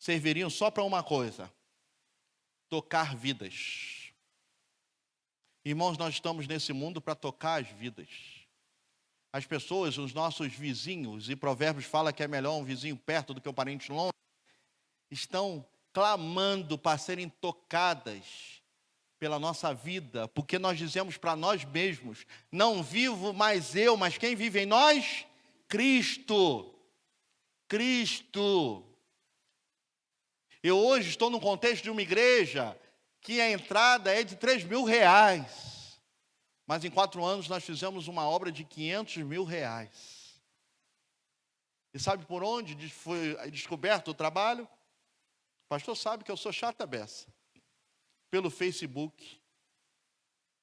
serviriam só para uma coisa: tocar vidas. Irmãos, nós estamos nesse mundo para tocar as vidas. As pessoas, os nossos vizinhos, e Provérbios fala que é melhor um vizinho perto do que um parente longe, estão clamando para serem tocadas pela nossa vida, porque nós dizemos para nós mesmos: não vivo mais eu, mas quem vive em nós? Cristo. Cristo. Eu hoje estou no contexto de uma igreja que a entrada é de R$3.000. Mas em 4 anos nós fizemos uma obra de R$500.000. E sabe por onde foi descoberto o trabalho? O pastor sabe que eu sou chata beça. Pelo Facebook.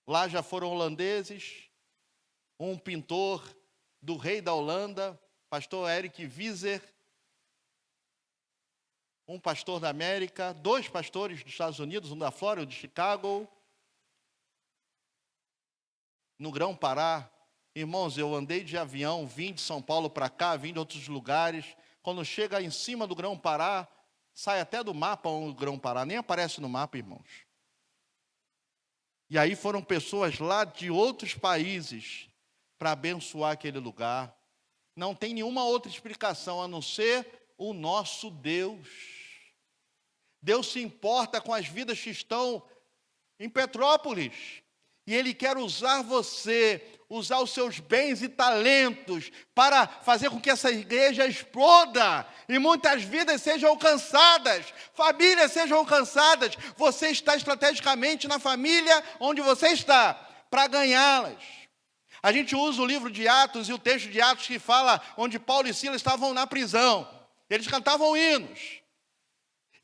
Lá já foram holandeses, um pintor do rei da Holanda pastor Eric Wieser, um pastor da América, 2 pastores dos Estados Unidos, um da Flórida, de Chicago, no Grão-Pará. Irmãos, eu andei de avião, vim de São Paulo para cá, vim de outros lugares. Quando chega em cima do Grão-Pará, sai até do mapa o Grão-Pará, nem aparece no mapa, irmãos. E aí foram pessoas lá de outros países para abençoar aquele lugar. Não tem nenhuma outra explicação a não ser o nosso Deus. Deus se importa com as vidas que estão em Petrópolis. E Ele quer usar você, usar os seus bens e talentos para fazer com que essa igreja exploda e muitas vidas sejam alcançadas, famílias sejam alcançadas. Você está estrategicamente na família onde você está para ganhá-las. A gente usa o livro de Atos e o texto de Atos que fala onde Paulo e Silas estavam na prisão. Eles cantavam hinos.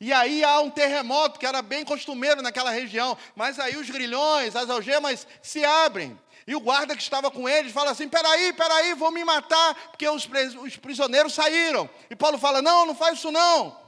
E aí há um terremoto que era bem costumeiro naquela região, mas aí os grilhões, as algemas se abrem. E o guarda que estava com eles fala assim, peraí, vão me matar, porque os prisioneiros saíram. E Paulo fala, não faz isso não.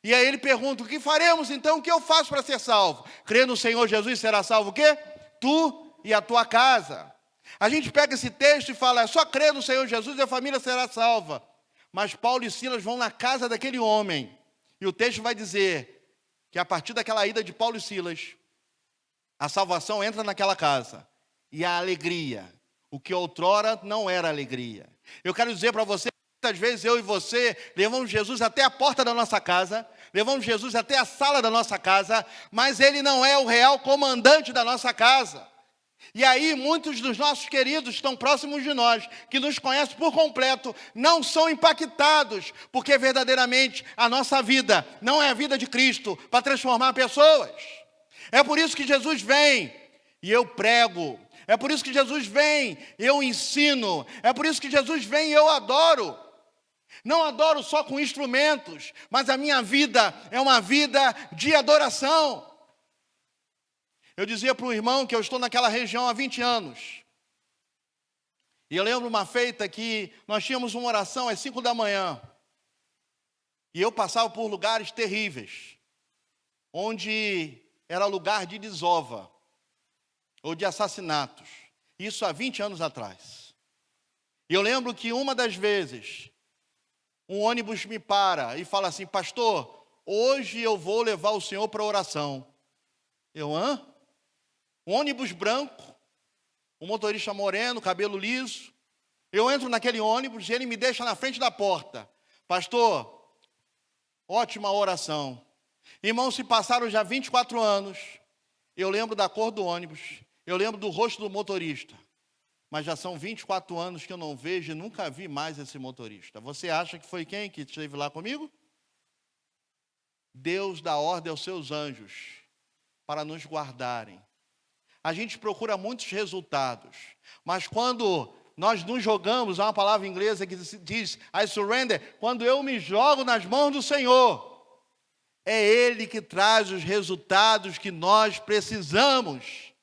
E aí ele pergunta, o que faremos então, o que eu faço para ser salvo? Crer no Senhor Jesus será salvo o quê? Tu e a tua casa. A gente pega esse texto e fala, é só crer no Senhor Jesus e a família será salva. Mas Paulo e Silas vão na casa daquele homem. E o texto vai dizer que a partir daquela ida de Paulo e Silas, a salvação entra naquela casa. E a alegria, o que outrora não era alegria. Eu quero dizer para você, muitas vezes eu e você levamos Jesus até a porta da nossa casa, levamos Jesus até a sala da nossa casa, mas Ele não é o real comandante da nossa casa. E aí muitos dos nossos queridos que estão próximos de nós, que nos conhecem por completo, não são impactados, porque verdadeiramente a nossa vida não é a vida de Cristo para transformar pessoas. É por isso que Jesus vem e eu prego. É por isso que Jesus vem e eu ensino. É por isso que Jesus vem e eu adoro. Não adoro só com instrumentos, mas a minha vida é uma vida de adoração. Eu dizia para o irmão que eu estou naquela região há 20 anos. E eu lembro uma feita que nós tínhamos uma oração às 5 da manhã. E eu passava por lugares terríveis, onde era lugar de desova, ou de assassinatos. Isso há 20 anos atrás. E eu lembro que uma das vezes, um ônibus me para e fala assim, pastor, hoje eu vou levar o senhor para a oração. Eu, hã? Um ônibus branco, um motorista moreno, cabelo liso. Eu entro naquele ônibus e ele me deixa na frente da porta. Pastor, ótima oração. Irmão, se passaram já 24 anos, eu lembro da cor do ônibus, eu lembro do rosto do motorista. Mas já são 24 anos que eu não vejo e nunca vi mais esse motorista. Você acha que foi quem que esteve lá comigo? Deus dá ordem aos seus anjos para nos guardarem. A gente procura muitos resultados, mas quando nós nos jogamos, há uma palavra inglesa que diz, I surrender, quando eu me jogo nas mãos do Senhor, é Ele que traz os resultados que nós precisamos.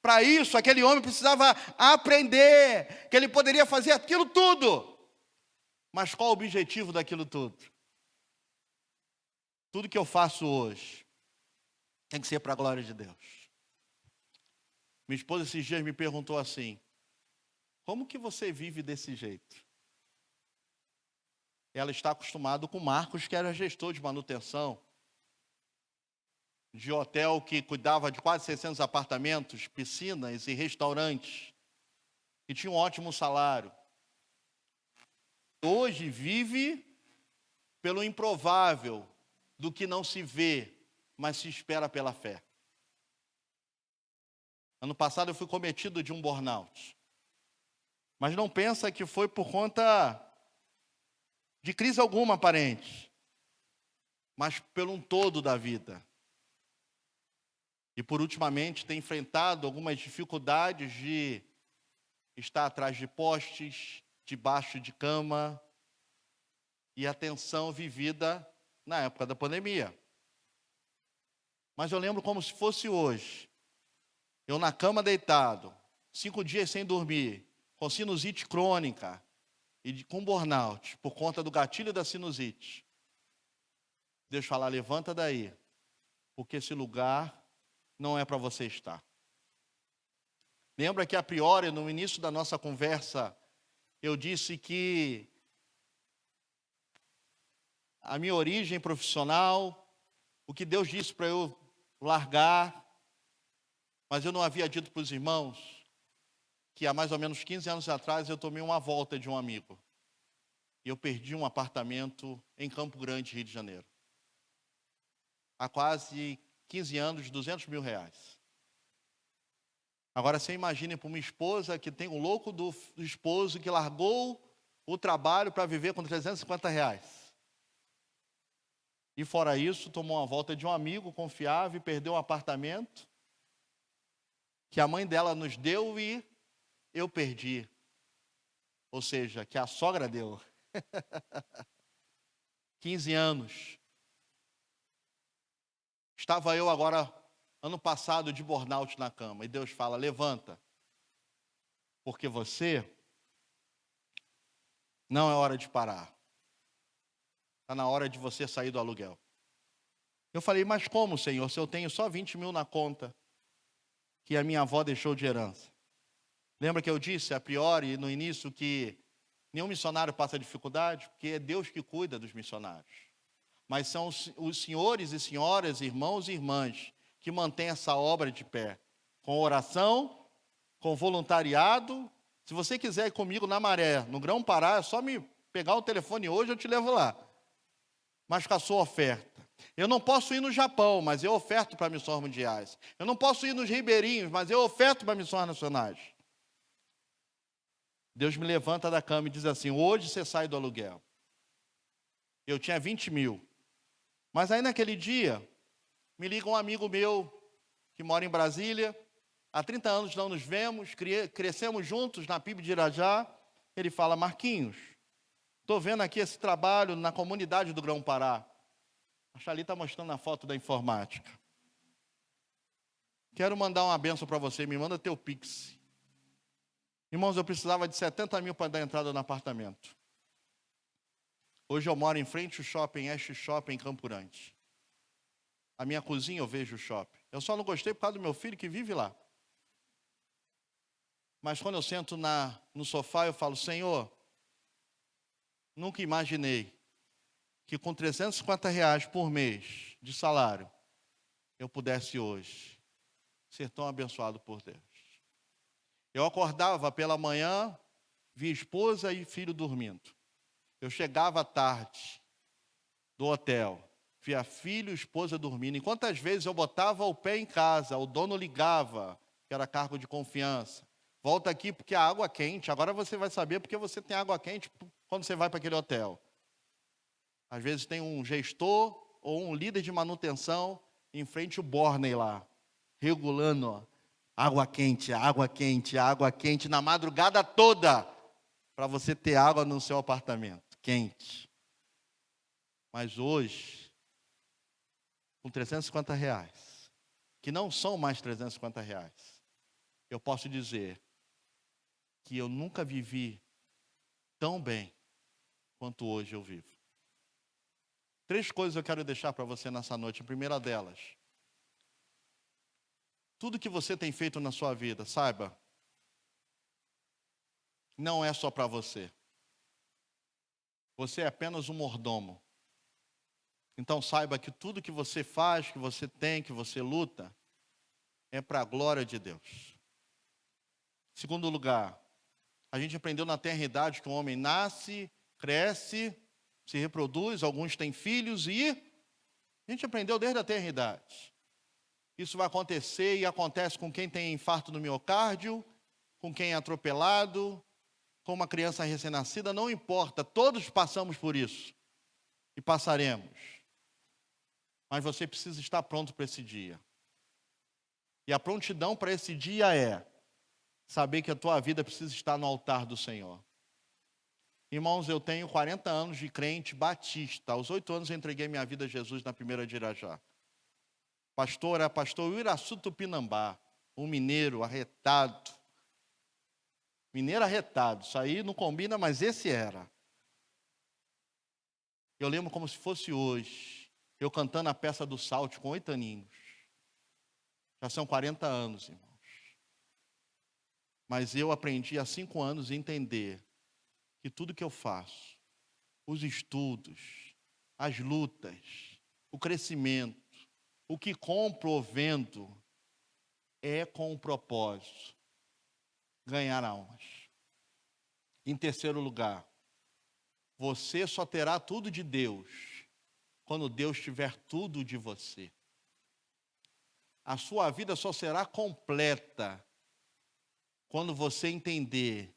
Para isso, aquele homem precisava aprender que ele poderia fazer aquilo tudo. Mas qual o objetivo daquilo tudo? Tudo que eu faço hoje tem que ser para a glória de Deus. Minha esposa esses dias me perguntou assim, como que você vive desse jeito? Ela está acostumada com o Marcos, que era gestor de manutenção, de hotel que cuidava de quase 600 apartamentos, piscinas e restaurantes, e tinha um ótimo salário. Hoje vive pelo improvável, do que não se vê, mas se espera pela fé. Ano passado eu fui cometido de um burnout. Mas não pensa que foi por conta de crise alguma aparente, mas pelo um todo da vida. E por ultimamente tem enfrentado algumas dificuldades de estar atrás de postes, debaixo de cama, e a tensão vivida na época da pandemia. Mas eu lembro como se fosse hoje. Eu na cama deitado, 5 dias sem dormir, com sinusite crônica, com burnout, por conta do gatilho da sinusite, Deus fala, levanta daí, porque esse lugar não é para você estar. Lembra que a priori, no início da nossa conversa, eu disse que a minha origem profissional, o que Deus disse para eu largar, mas eu não havia dito para os irmãos que há mais ou menos 15 anos atrás eu tomei uma volta de um amigo. E eu perdi um apartamento em Campo Grande, Rio de Janeiro. Há quase 15 anos, R$200.000. Agora você imagine para uma esposa que tem o louco do esposo que largou o trabalho para viver com R$350. E fora isso, tomou uma volta de um amigo confiável e perdeu um apartamento que a mãe dela nos deu e eu perdi. Ou seja, que a sogra deu. 15 anos. Estava eu agora, ano passado, de burnout na cama. E Deus fala, levanta. Porque você não é hora de parar. Está na hora de você sair do aluguel. Eu falei, mas como, Senhor, se eu tenho só 20 mil na conta que a minha avó deixou de herança? Lembra que eu disse, a priori, no início, que nenhum missionário passa dificuldade? Porque é Deus que cuida dos missionários. Mas são os senhores e senhoras, irmãos e irmãs, que mantêm essa obra de pé. Com oração, com voluntariado. Se você quiser ir comigo na Maré, no Grão-Pará, é só me pegar o telefone hoje, eu te levo lá. Mas com a sua oferta. Eu não posso ir no Japão, mas eu oferto para missões mundiais. Eu não posso ir nos ribeirinhos, mas eu oferto para missões nacionais. Deus me levanta da cama e diz assim, hoje você sai do aluguel. Eu tinha 20 mil. Mas aí naquele dia, me liga um amigo meu, que mora em Brasília. Há 30 anos não nos vemos, crescemos juntos na PIB de Irajá. Ele fala, Marquinhos, estou vendo aqui esse trabalho na comunidade do Grão-Pará. A Xali está mostrando a foto da informática. Quero mandar uma bênção para você, me manda teu Pix. Irmãos, eu precisava de 70 mil para dar entrada no apartamento. Hoje eu moro em frente ao shopping, Shopping, em Campo Grande. A minha cozinha eu vejo o shopping. Eu só não gostei por causa do meu filho que vive lá. Mas quando eu sento no sofá, eu falo, Senhor, nunca imaginei que com R$350 por mês de salário, eu pudesse hoje ser tão abençoado por Deus. Eu acordava pela manhã, via esposa e filho dormindo. Eu chegava à tarde do hotel, via filho e esposa dormindo. E quantas vezes eu botava o pé em casa, o dono ligava, que era cargo de confiança. Volta aqui porque a água é quente. Agora você vai saber porque você tem água quente quando você vai para aquele hotel. Às vezes tem um gestor ou um líder de manutenção em frente ao Borney lá, regulando, ó, água quente, água quente, água quente, na madrugada toda, para você ter água no seu apartamento, quente. Mas hoje, com R$350, que não são mais R$350, eu posso dizer que eu nunca vivi tão bem quanto hoje eu vivo. 3 coisas eu quero deixar para você nessa noite. A primeira delas, tudo que você tem feito na sua vida, saiba, não é só para você. Você é apenas um mordomo. Então saiba que tudo que você faz, que você tem, que você luta, é para a glória de Deus. Segundo lugar, a gente aprendeu na tenra-idade que o homem nasce, cresce, se reproduz, alguns têm filhos e a gente aprendeu desde a tenra-idade. Isso vai acontecer e acontece com quem tem infarto no miocárdio, com quem é atropelado, com uma criança recém-nascida, não importa, todos passamos por isso e passaremos. Mas você precisa estar pronto para esse dia. E a prontidão para esse dia é saber que a tua vida precisa estar no altar do Senhor. Irmãos, eu tenho 40 anos de crente batista. Aos 8 anos eu entreguei minha vida a Jesus na primeira de Irajá. Pastor era pastor Uiraçu Tupinambá, um mineiro arretado. Mineiro arretado. Isso aí não combina, mas esse era. Eu lembro como se fosse hoje. Eu cantando a peça do Salte com 8 aninhos. Já são 40 anos, irmãos. Mas eu aprendi há 5 anos a entender que tudo que eu faço, os estudos, as lutas, o crescimento, o que compro ou vendo, é com o propósito ganhar almas. Em terceiro lugar, você só terá tudo de Deus quando Deus tiver tudo de você. A sua vida só será completa quando você entender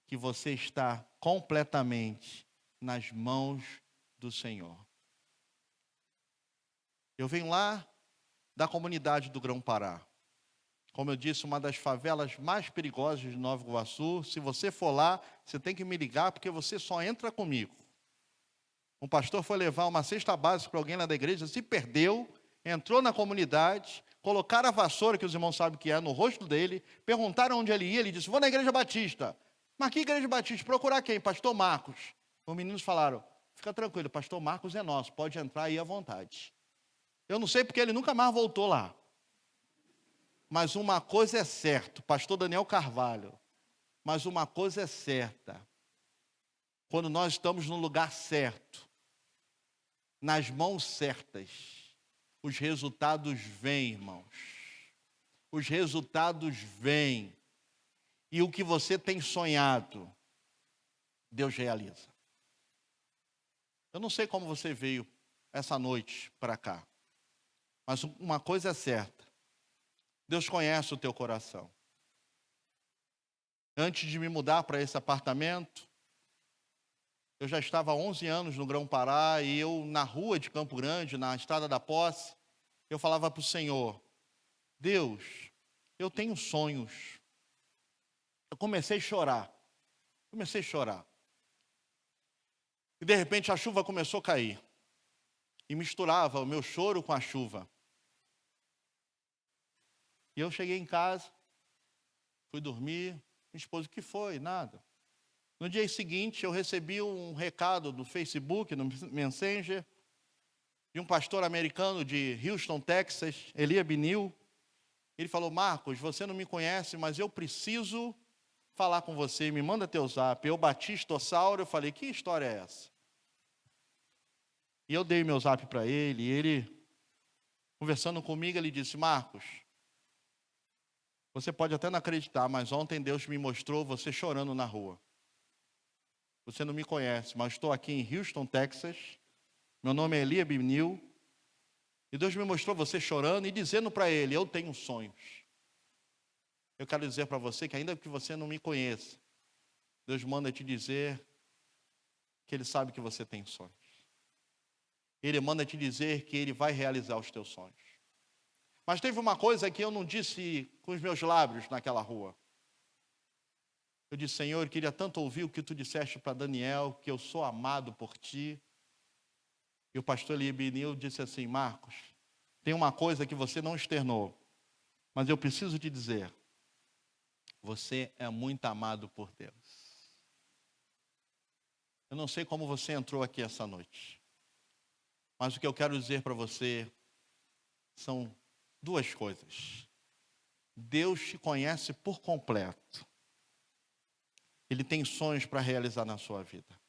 que você está completamente nas mãos do Senhor. Eu venho lá da comunidade do Grão-Pará. Como eu disse, uma das favelas mais perigosas de Nova Iguaçu. Se você for lá, você tem que me ligar, porque você só entra comigo. Um pastor foi levar uma cesta básica para alguém lá da igreja, se perdeu, entrou na comunidade, colocaram a vassoura, que os irmãos sabem que é, no rosto dele, perguntaram onde ele ia, ele disse, vou na igreja batista. Mas que igreja batista? Procurar quem? Pastor Marcos. Os meninos falaram, fica tranquilo, pastor Marcos é nosso, pode entrar aí à vontade. Eu não sei porque ele nunca mais voltou lá. Mas uma coisa é certa, pastor Daniel Carvalho, mas uma coisa é certa, quando nós estamos no lugar certo, nas mãos certas, os resultados vêm, irmãos. Os resultados vêm. E o que você tem sonhado, Deus realiza. Eu não sei como você veio essa noite para cá, mas uma coisa é certa. Deus conhece o teu coração. Antes de me mudar para esse apartamento, eu já estava há 11 anos no Grão-Pará e eu, na rua de Campo Grande, na Estrada da Posse, eu falava para o Senhor, Deus, eu tenho sonhos. Eu comecei a chorar. E de repente a chuva começou a cair. E misturava o meu choro com a chuva. E eu cheguei em casa, fui dormir, minha esposa, o que foi? Nada. No dia seguinte, eu recebi um recado do Facebook, no Messenger, de um pastor americano de Houston, Texas, Elia Binil. Ele falou, Marcos, você não me conhece, mas eu preciso falar com você, me manda teu zap. Eu, Batistossauro, eu falei, que história é essa? E eu dei meu zap para ele, e ele, conversando comigo, ele disse, Marcos, você pode até não acreditar, mas ontem Deus me mostrou você chorando na rua. Você não me conhece, mas estou aqui em Houston, Texas. Meu nome é Elia Binil. E Deus me mostrou você chorando e dizendo para ele, eu tenho sonhos. Eu quero dizer para você que ainda que você não me conheça, Deus manda te dizer que Ele sabe que você tem sonhos. Ele manda te dizer que Ele vai realizar os teus sonhos. Mas teve uma coisa que eu não disse com os meus lábios naquela rua. Eu disse, Senhor, eu queria tanto ouvir o que tu disseste para Daniel, que eu sou amado por ti. E o pastor Elia Binil disse assim, Marcos, tem uma coisa que você não externou, mas eu preciso te dizer, você é muito amado por Deus. Eu não sei como você entrou aqui essa noite, mas o que eu quero dizer para você são duas coisas. Deus te conhece por completo. Ele tem sonhos para realizar na sua vida.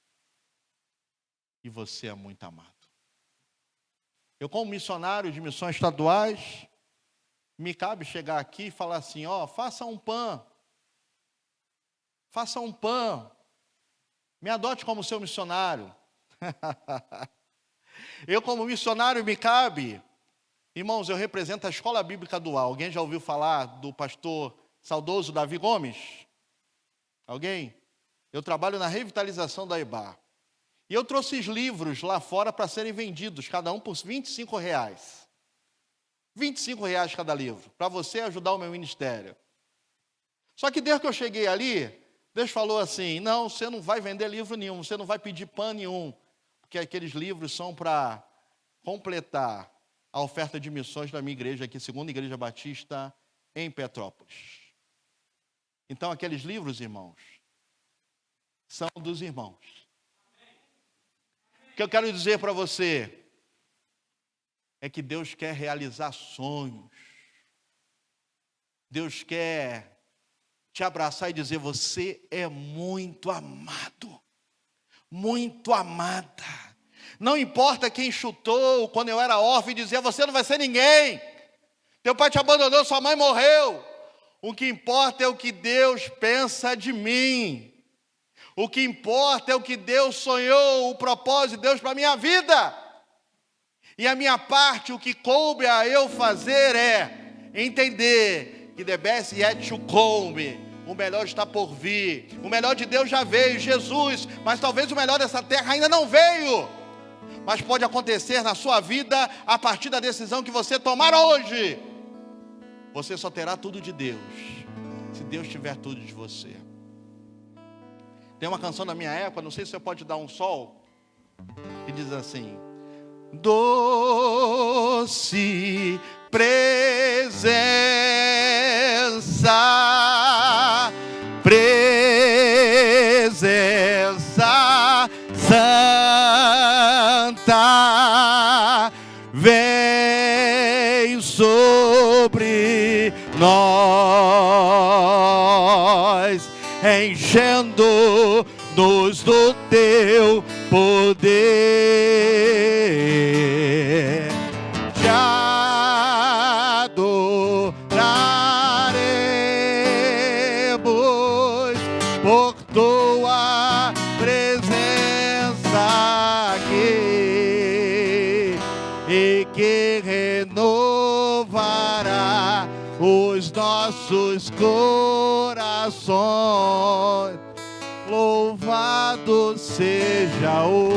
E você é muito amado. Eu, como missionário de missões estaduais, me cabe chegar aqui e falar assim, ó, faça um pão. Faça um pão. Me adote como seu missionário. Eu, como missionário, me cabe. Irmãos, eu represento a Escola Bíblica Dual. Alguém já ouviu falar do pastor saudoso Davi Gomes? Alguém? Eu trabalho na revitalização da EBA. E eu trouxe os livros lá fora para serem vendidos, cada um por R$25. R$25 cada livro, para você ajudar o meu ministério. Só que desde que eu cheguei ali, Deus falou assim, não, você não vai vender livro nenhum, você não vai pedir pão nenhum, porque aqueles livros são para completar a oferta de missões da minha igreja aqui, Segunda Igreja Batista, em Petrópolis. Então, aqueles livros, irmãos, são dos irmãos. O que eu quero dizer para você é que Deus quer realizar sonhos. Deus quer te abraçar e dizer: você é muito amado, muito amada. Não importa quem chutou quando eu era órfão e dizia: você não vai ser ninguém, teu pai te abandonou, sua mãe morreu. O que importa é o que Deus pensa de mim. O que importa é o que Deus sonhou, o propósito de Deus para a minha vida. E a minha parte, o que coube a eu fazer é entender que the best yet to come, o melhor está por vir. O melhor de Deus já veio, Jesus, mas talvez o melhor dessa terra ainda não veio. Mas pode acontecer na sua vida a partir da decisão que você tomar hoje. Você só terá tudo de Deus se Deus tiver tudo de você. Tem uma canção da minha época, não sei se você pode dar um sol, que diz assim: doce presença, presença santa, vem sobre nós, enchendo-nos do teu poder. Te adoraremos por tua presença aqui, e que renovará os nossos corações. Louvado seja o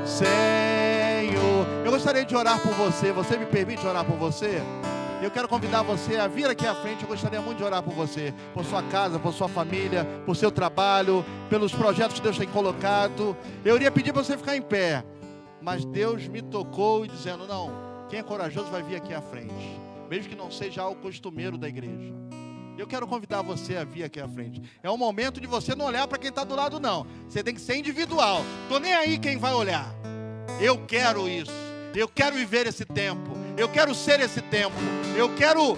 Senhor. Eu gostaria de orar por você. Você me permite orar por você? Eu quero convidar você a vir aqui à frente. Eu gostaria muito de orar por você, por sua casa, por sua família, por seu trabalho, pelos projetos que Deus tem colocado. Eu iria pedir para você ficar em pé, mas Deus me tocou e dizendo: não, quem é corajoso vai vir aqui à frente, mesmo que não seja algo costumeiro da igreja. Eu quero convidar você a vir aqui à frente. É o momento de você não olhar para quem está do lado, não. Você tem que ser individual. Estou nem aí quem vai olhar. Eu quero isso. Eu quero viver esse tempo. Eu quero ser esse tempo. Eu quero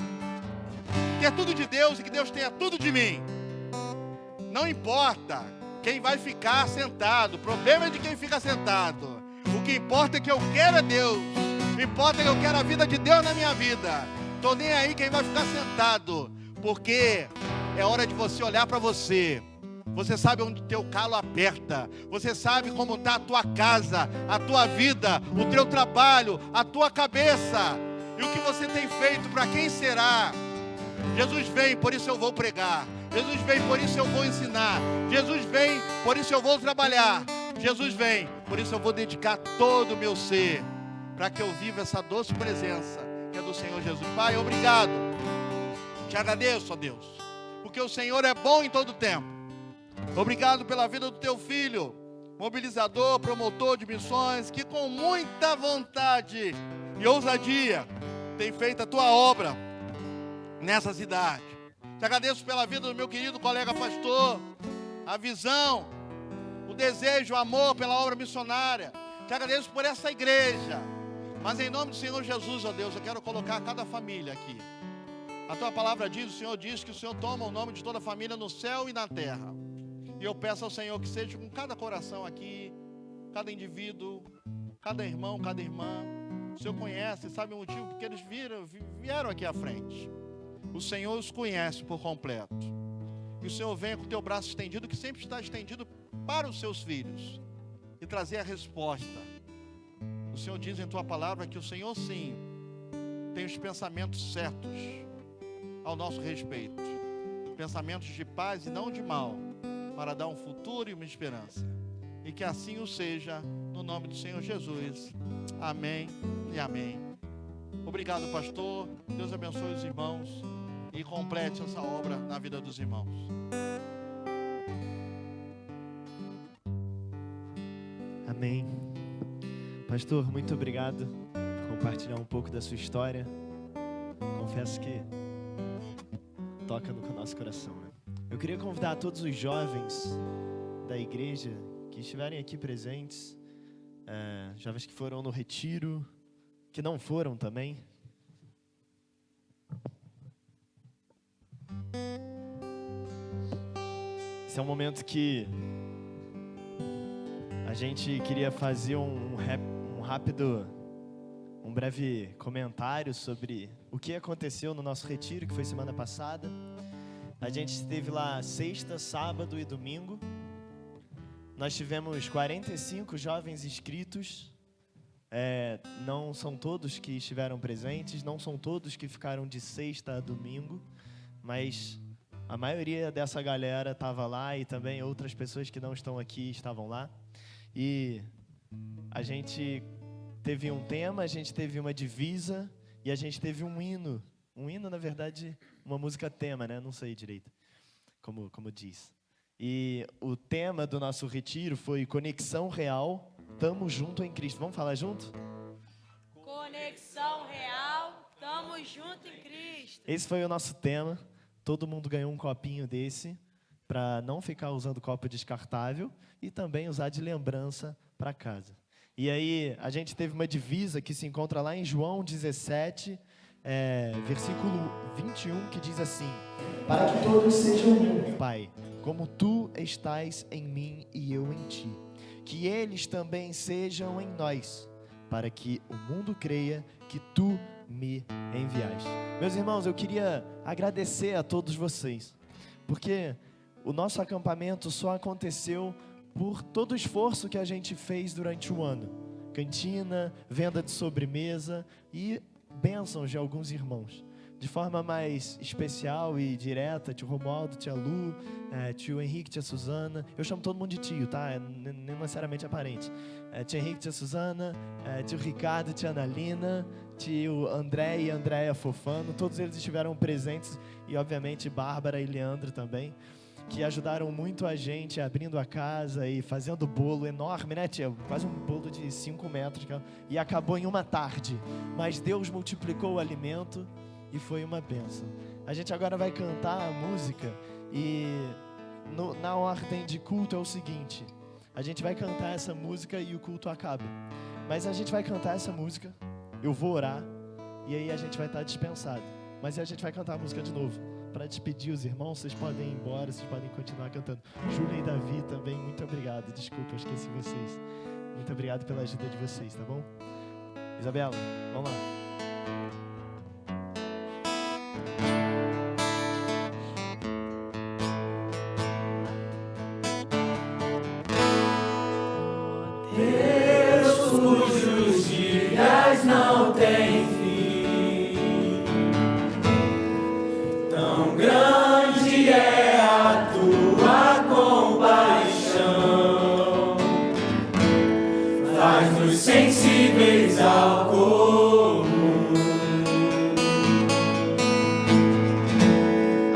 ter tudo de Deus e que Deus tenha tudo de mim. Não importa quem vai ficar sentado. O problema é de quem fica sentado. O que importa é que eu quero é Deus. O que importa é que eu quero a vida de Deus na minha vida. Estou nem aí quem vai ficar sentado. Porque é hora de você olhar para você. Você sabe onde teu calo aperta. Você sabe como está a tua casa, a tua vida, o teu trabalho, a tua cabeça. E o que você tem feito, para quem será? Jesus vem, por isso eu vou pregar. Jesus vem, por isso eu vou ensinar. Jesus vem, por isso eu vou trabalhar. Jesus vem, por isso eu vou dedicar todo o meu ser, para que eu viva essa doce presença que é do Senhor Jesus. Pai, obrigado. Te agradeço, ó Deus, porque o Senhor é bom em todo tempo. Obrigado pela vida do teu filho, mobilizador, promotor de missões, que com muita vontade e ousadia tem feito a tua obra nessa cidade. Te agradeço pela vida do meu querido colega pastor, a visão, o desejo, o amor pela obra missionária. Te agradeço por essa igreja. Mas em nome do Senhor Jesus, ó Deus, eu quero colocar cada família aqui. A tua palavra diz, o Senhor diz que o Senhor toma o nome de toda a família no céu e na terra. E eu peço ao Senhor que seja com cada coração aqui, cada indivíduo, cada irmão, cada irmã. O Senhor conhece, sabe o motivo porque eles vieram aqui à frente. O Senhor os conhece por completo. E o Senhor venha com o teu braço estendido, que sempre está estendido para os seus filhos, e trazer a resposta. O Senhor diz em tua palavra que o Senhor sim tem os pensamentos certos ao nosso respeito, pensamentos de paz e não de mal, para dar um futuro e uma esperança. E que assim o seja, no nome do Senhor Jesus. Amém e amém. Obrigado, pastor. Deus abençoe os irmãos e complete essa obra na vida dos irmãos. Amém. Pastor, muito obrigado por compartilhar um pouco da sua história. Confesso que toca no nosso coração, né? Eu queria convidar todos os jovens da igreja que estiverem aqui presentes, jovens que foram no retiro, que não foram também. Esse é um momento que a gente queria fazer um breve comentário sobre o que aconteceu no nosso retiro, que foi semana passada. A gente esteve lá sexta, sábado e domingo. Nós tivemos 45 jovens inscritos. Não são todos que estiveram presentes, não são todos que ficaram de sexta a domingo, mas a maioria dessa galera estava lá e também outras pessoas que não estão aqui estavam lá. E a gente teve um tema, a gente teve uma divisa e a gente teve um hino. Um hino, na verdade, uma música tema, né? Não sei direito como diz. E o tema do nosso retiro foi Conexão Real, Tamo Junto em Cristo. Vamos falar junto? Conexão Real, Tamo Junto em Cristo. Esse foi o nosso tema. Todo mundo ganhou um copinho desse para não ficar usando copo descartável e também usar de lembrança para casa. E aí a gente teve uma divisa que se encontra lá em João 17, versículo 21, que diz assim: para que todos sejam um, Pai, como Tu estás em mim e eu em Ti, que eles também sejam em nós, para que o mundo creia que Tu me enviaste. Meus irmãos, eu queria agradecer a todos vocês, porque o nosso acampamento só aconteceu por todo o esforço que a gente fez durante o ano. Cantina, venda de sobremesa e bênçãos de alguns irmãos. De forma mais especial e direta, tio Romualdo, tia Lu, tio Henrique, tia Suzana. Eu chamo todo mundo de tio, tá? Nem necessariamente aparente. Tio Henrique, tia Suzana, tio Ricardo, tia Analina, tio André e Andréia Fofano. Todos eles estiveram presentes e, obviamente, Bárbara e Leandro também, que ajudaram muito a gente abrindo a casa e fazendo bolo enorme, né, tia? Quase um bolo de 5 metros. E acabou em uma tarde. Mas Deus multiplicou o alimento e foi uma bênção. A gente agora vai cantar a música e na ordem de culto é o seguinte: a gente vai cantar essa música e o culto acaba. Mas a gente vai cantar essa música, eu vou orar e aí a gente vai estar dispensado. Mas a gente vai cantar a música de novo para despedir os irmãos. Vocês podem ir embora, vocês podem continuar cantando. Júlia e Davi também, muito obrigado. Desculpa, eu esqueci vocês. Muito obrigado pela ajuda de vocês, tá bom? Isabela, vamos lá. Deus cujos dias não têm fim, tão grande é a tua compaixão, faz-nos sensíveis ao comum.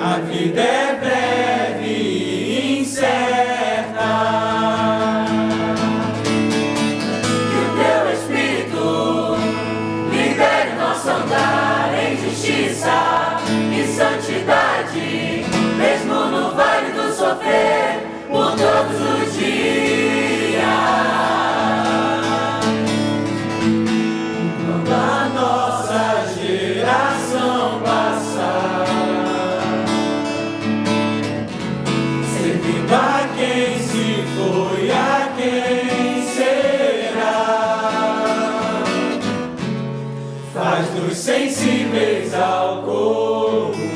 A vida é breve e incerta, e santidade, mesmo no vale do sofrer, por todos os dias. Quando a nossa geração passar, servindo a quem se foi, a quem será, faz-nos sensíveis ao comum.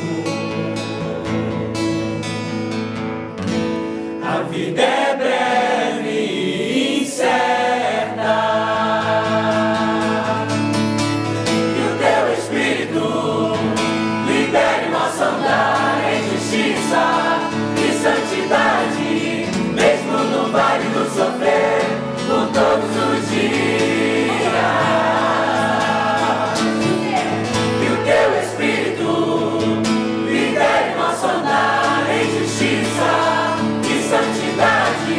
A vida é breve e incerta, que o teu Espírito lidere nosso andar em justiça e santidade, mesmo no vale do sofrer, por todos os dias. Santidade,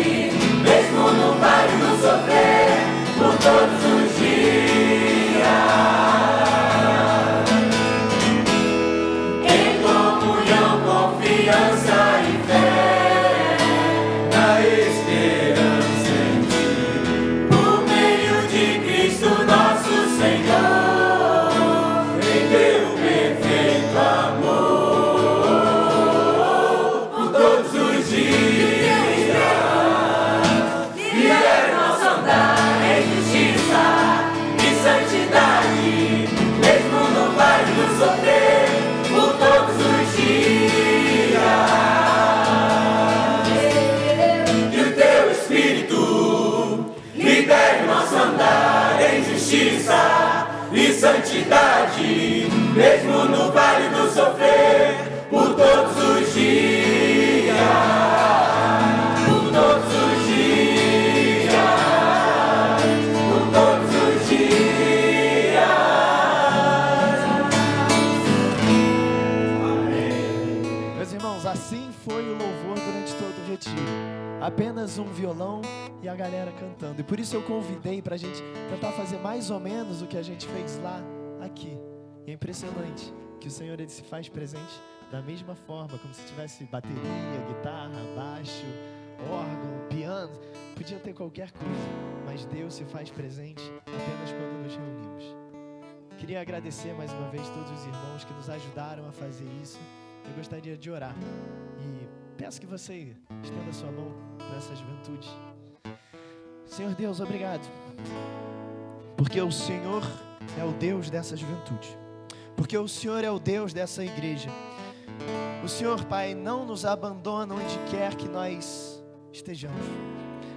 e santidade, mesmo no vale do sofrer, por todos os dias, por todos os dias, por todos os dias. Amém. Meus irmãos, assim foi o louvor durante todo o retiro. Apenas um violão e a galera cantando. E por isso eu convidei para a gente tentar fazer mais ou menos o que a gente fez lá, aqui. E é impressionante que o Senhor, Ele se faz presente da mesma forma, como se tivesse bateria, guitarra, baixo, órgão, piano. Podia ter qualquer coisa, mas Deus se faz presente apenas quando nos reunimos. Queria agradecer mais uma vez todos os irmãos que nos ajudaram a fazer isso. Eu gostaria de orar e peço que você estenda a sua mão para essa juventude. Senhor Deus, obrigado, porque o Senhor é o Deus dessa juventude, porque o Senhor é o Deus dessa igreja. O Senhor, Pai, não nos abandona onde quer que nós estejamos.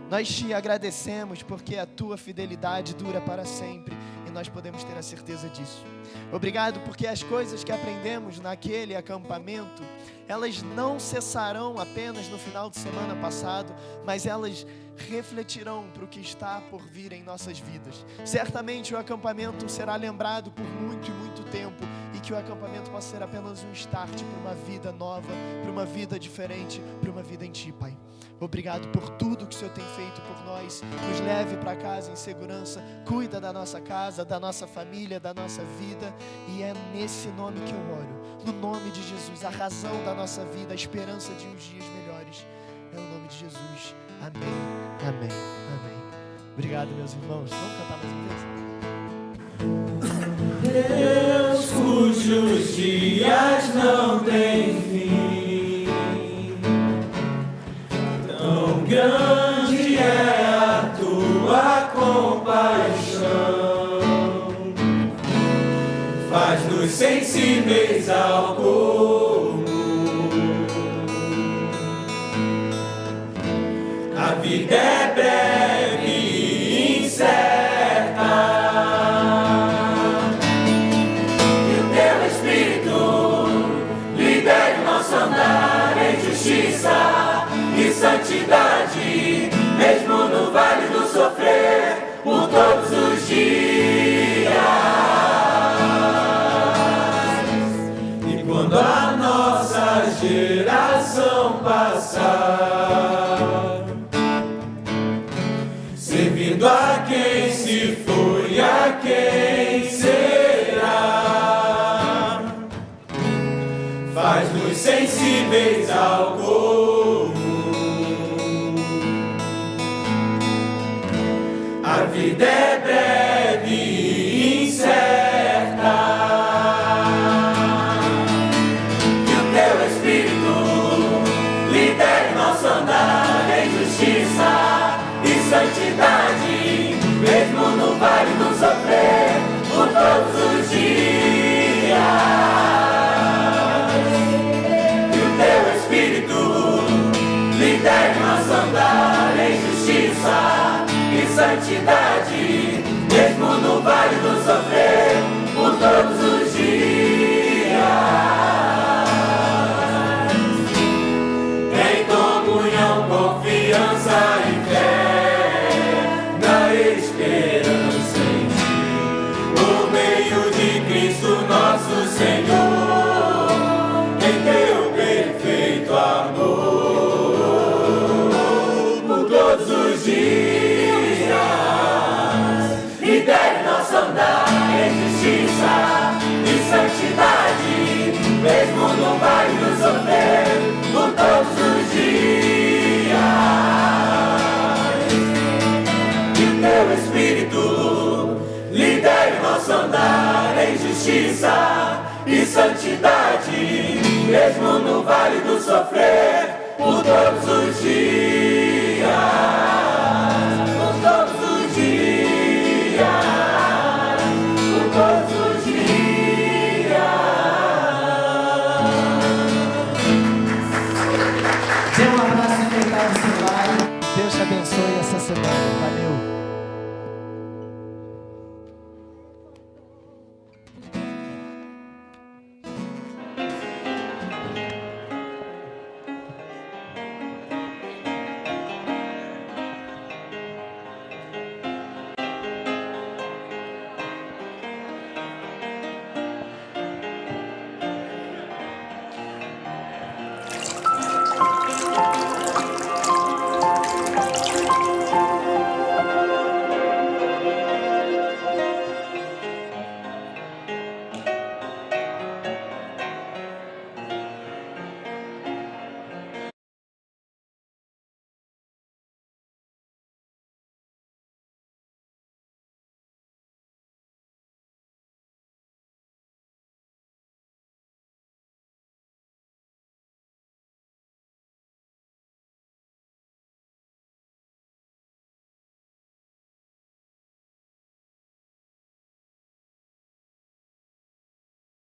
Nós te agradecemos porque a tua fidelidade dura para sempre e nós podemos ter a certeza disso. Obrigado porque as coisas que aprendemos naquele acampamento, elas não cessarão apenas no final de semana passado, mas elas refletirão para o que está por vir em nossas vidas. Certamente o acampamento será lembrado por muito e muito tempo, e que o acampamento possa ser apenas um start para uma vida nova, para uma vida diferente, para uma vida em Ti, Pai. Obrigado por tudo que o Senhor tem feito por nós. Nos leve para casa em segurança, cuida da nossa casa, da nossa família, da nossa vida, e é nesse nome que eu oro, no nome de Jesus, a razão da nossa vida, a esperança de uns dias melhores, é o nome de Jesus. Amém, amém, amém. Obrigado, meus irmãos. Vamos cantar mais uma vez? Deus cujos dias não têm fim, tão grande é a tua compaixão, faz-nos sensíveis ao como. A vida é breve e incerta, e o teu Espírito lidere nosso andar em justiça e santidade, mesmo no vale do sofrer, por todos os dias. E quando a nossa geração passar, servindo a quem se foi, a quem será, faz-nos sensíveis ao comum. A vida é breve e incerta, que o teu Espírito lidere nosso andar em justiça e santidade, mesmo no vale do sofrer, por todos os dias. Que o teu Espírito lidere nosso andar em justiça e santidade, mesmo no vale do sofrer, por todos os dias. Em comunhão, confiança e fé, na esperança em Ti, por meio de Cristo nosso Senhor, em teu perfeito amor, por todos os dias, lidere nosso andar em justiça e santidade, mesmo no vale do sofrer, por todos os dias. Que o teu Espírito lidere nosso andar em justiça e santidade, mesmo no vale do sofrer, por todos os dias. Por todos os dias, por todos os dias. Dê um abraço e deitar no seu lar. Deus te abençoe essa semana. Valeu.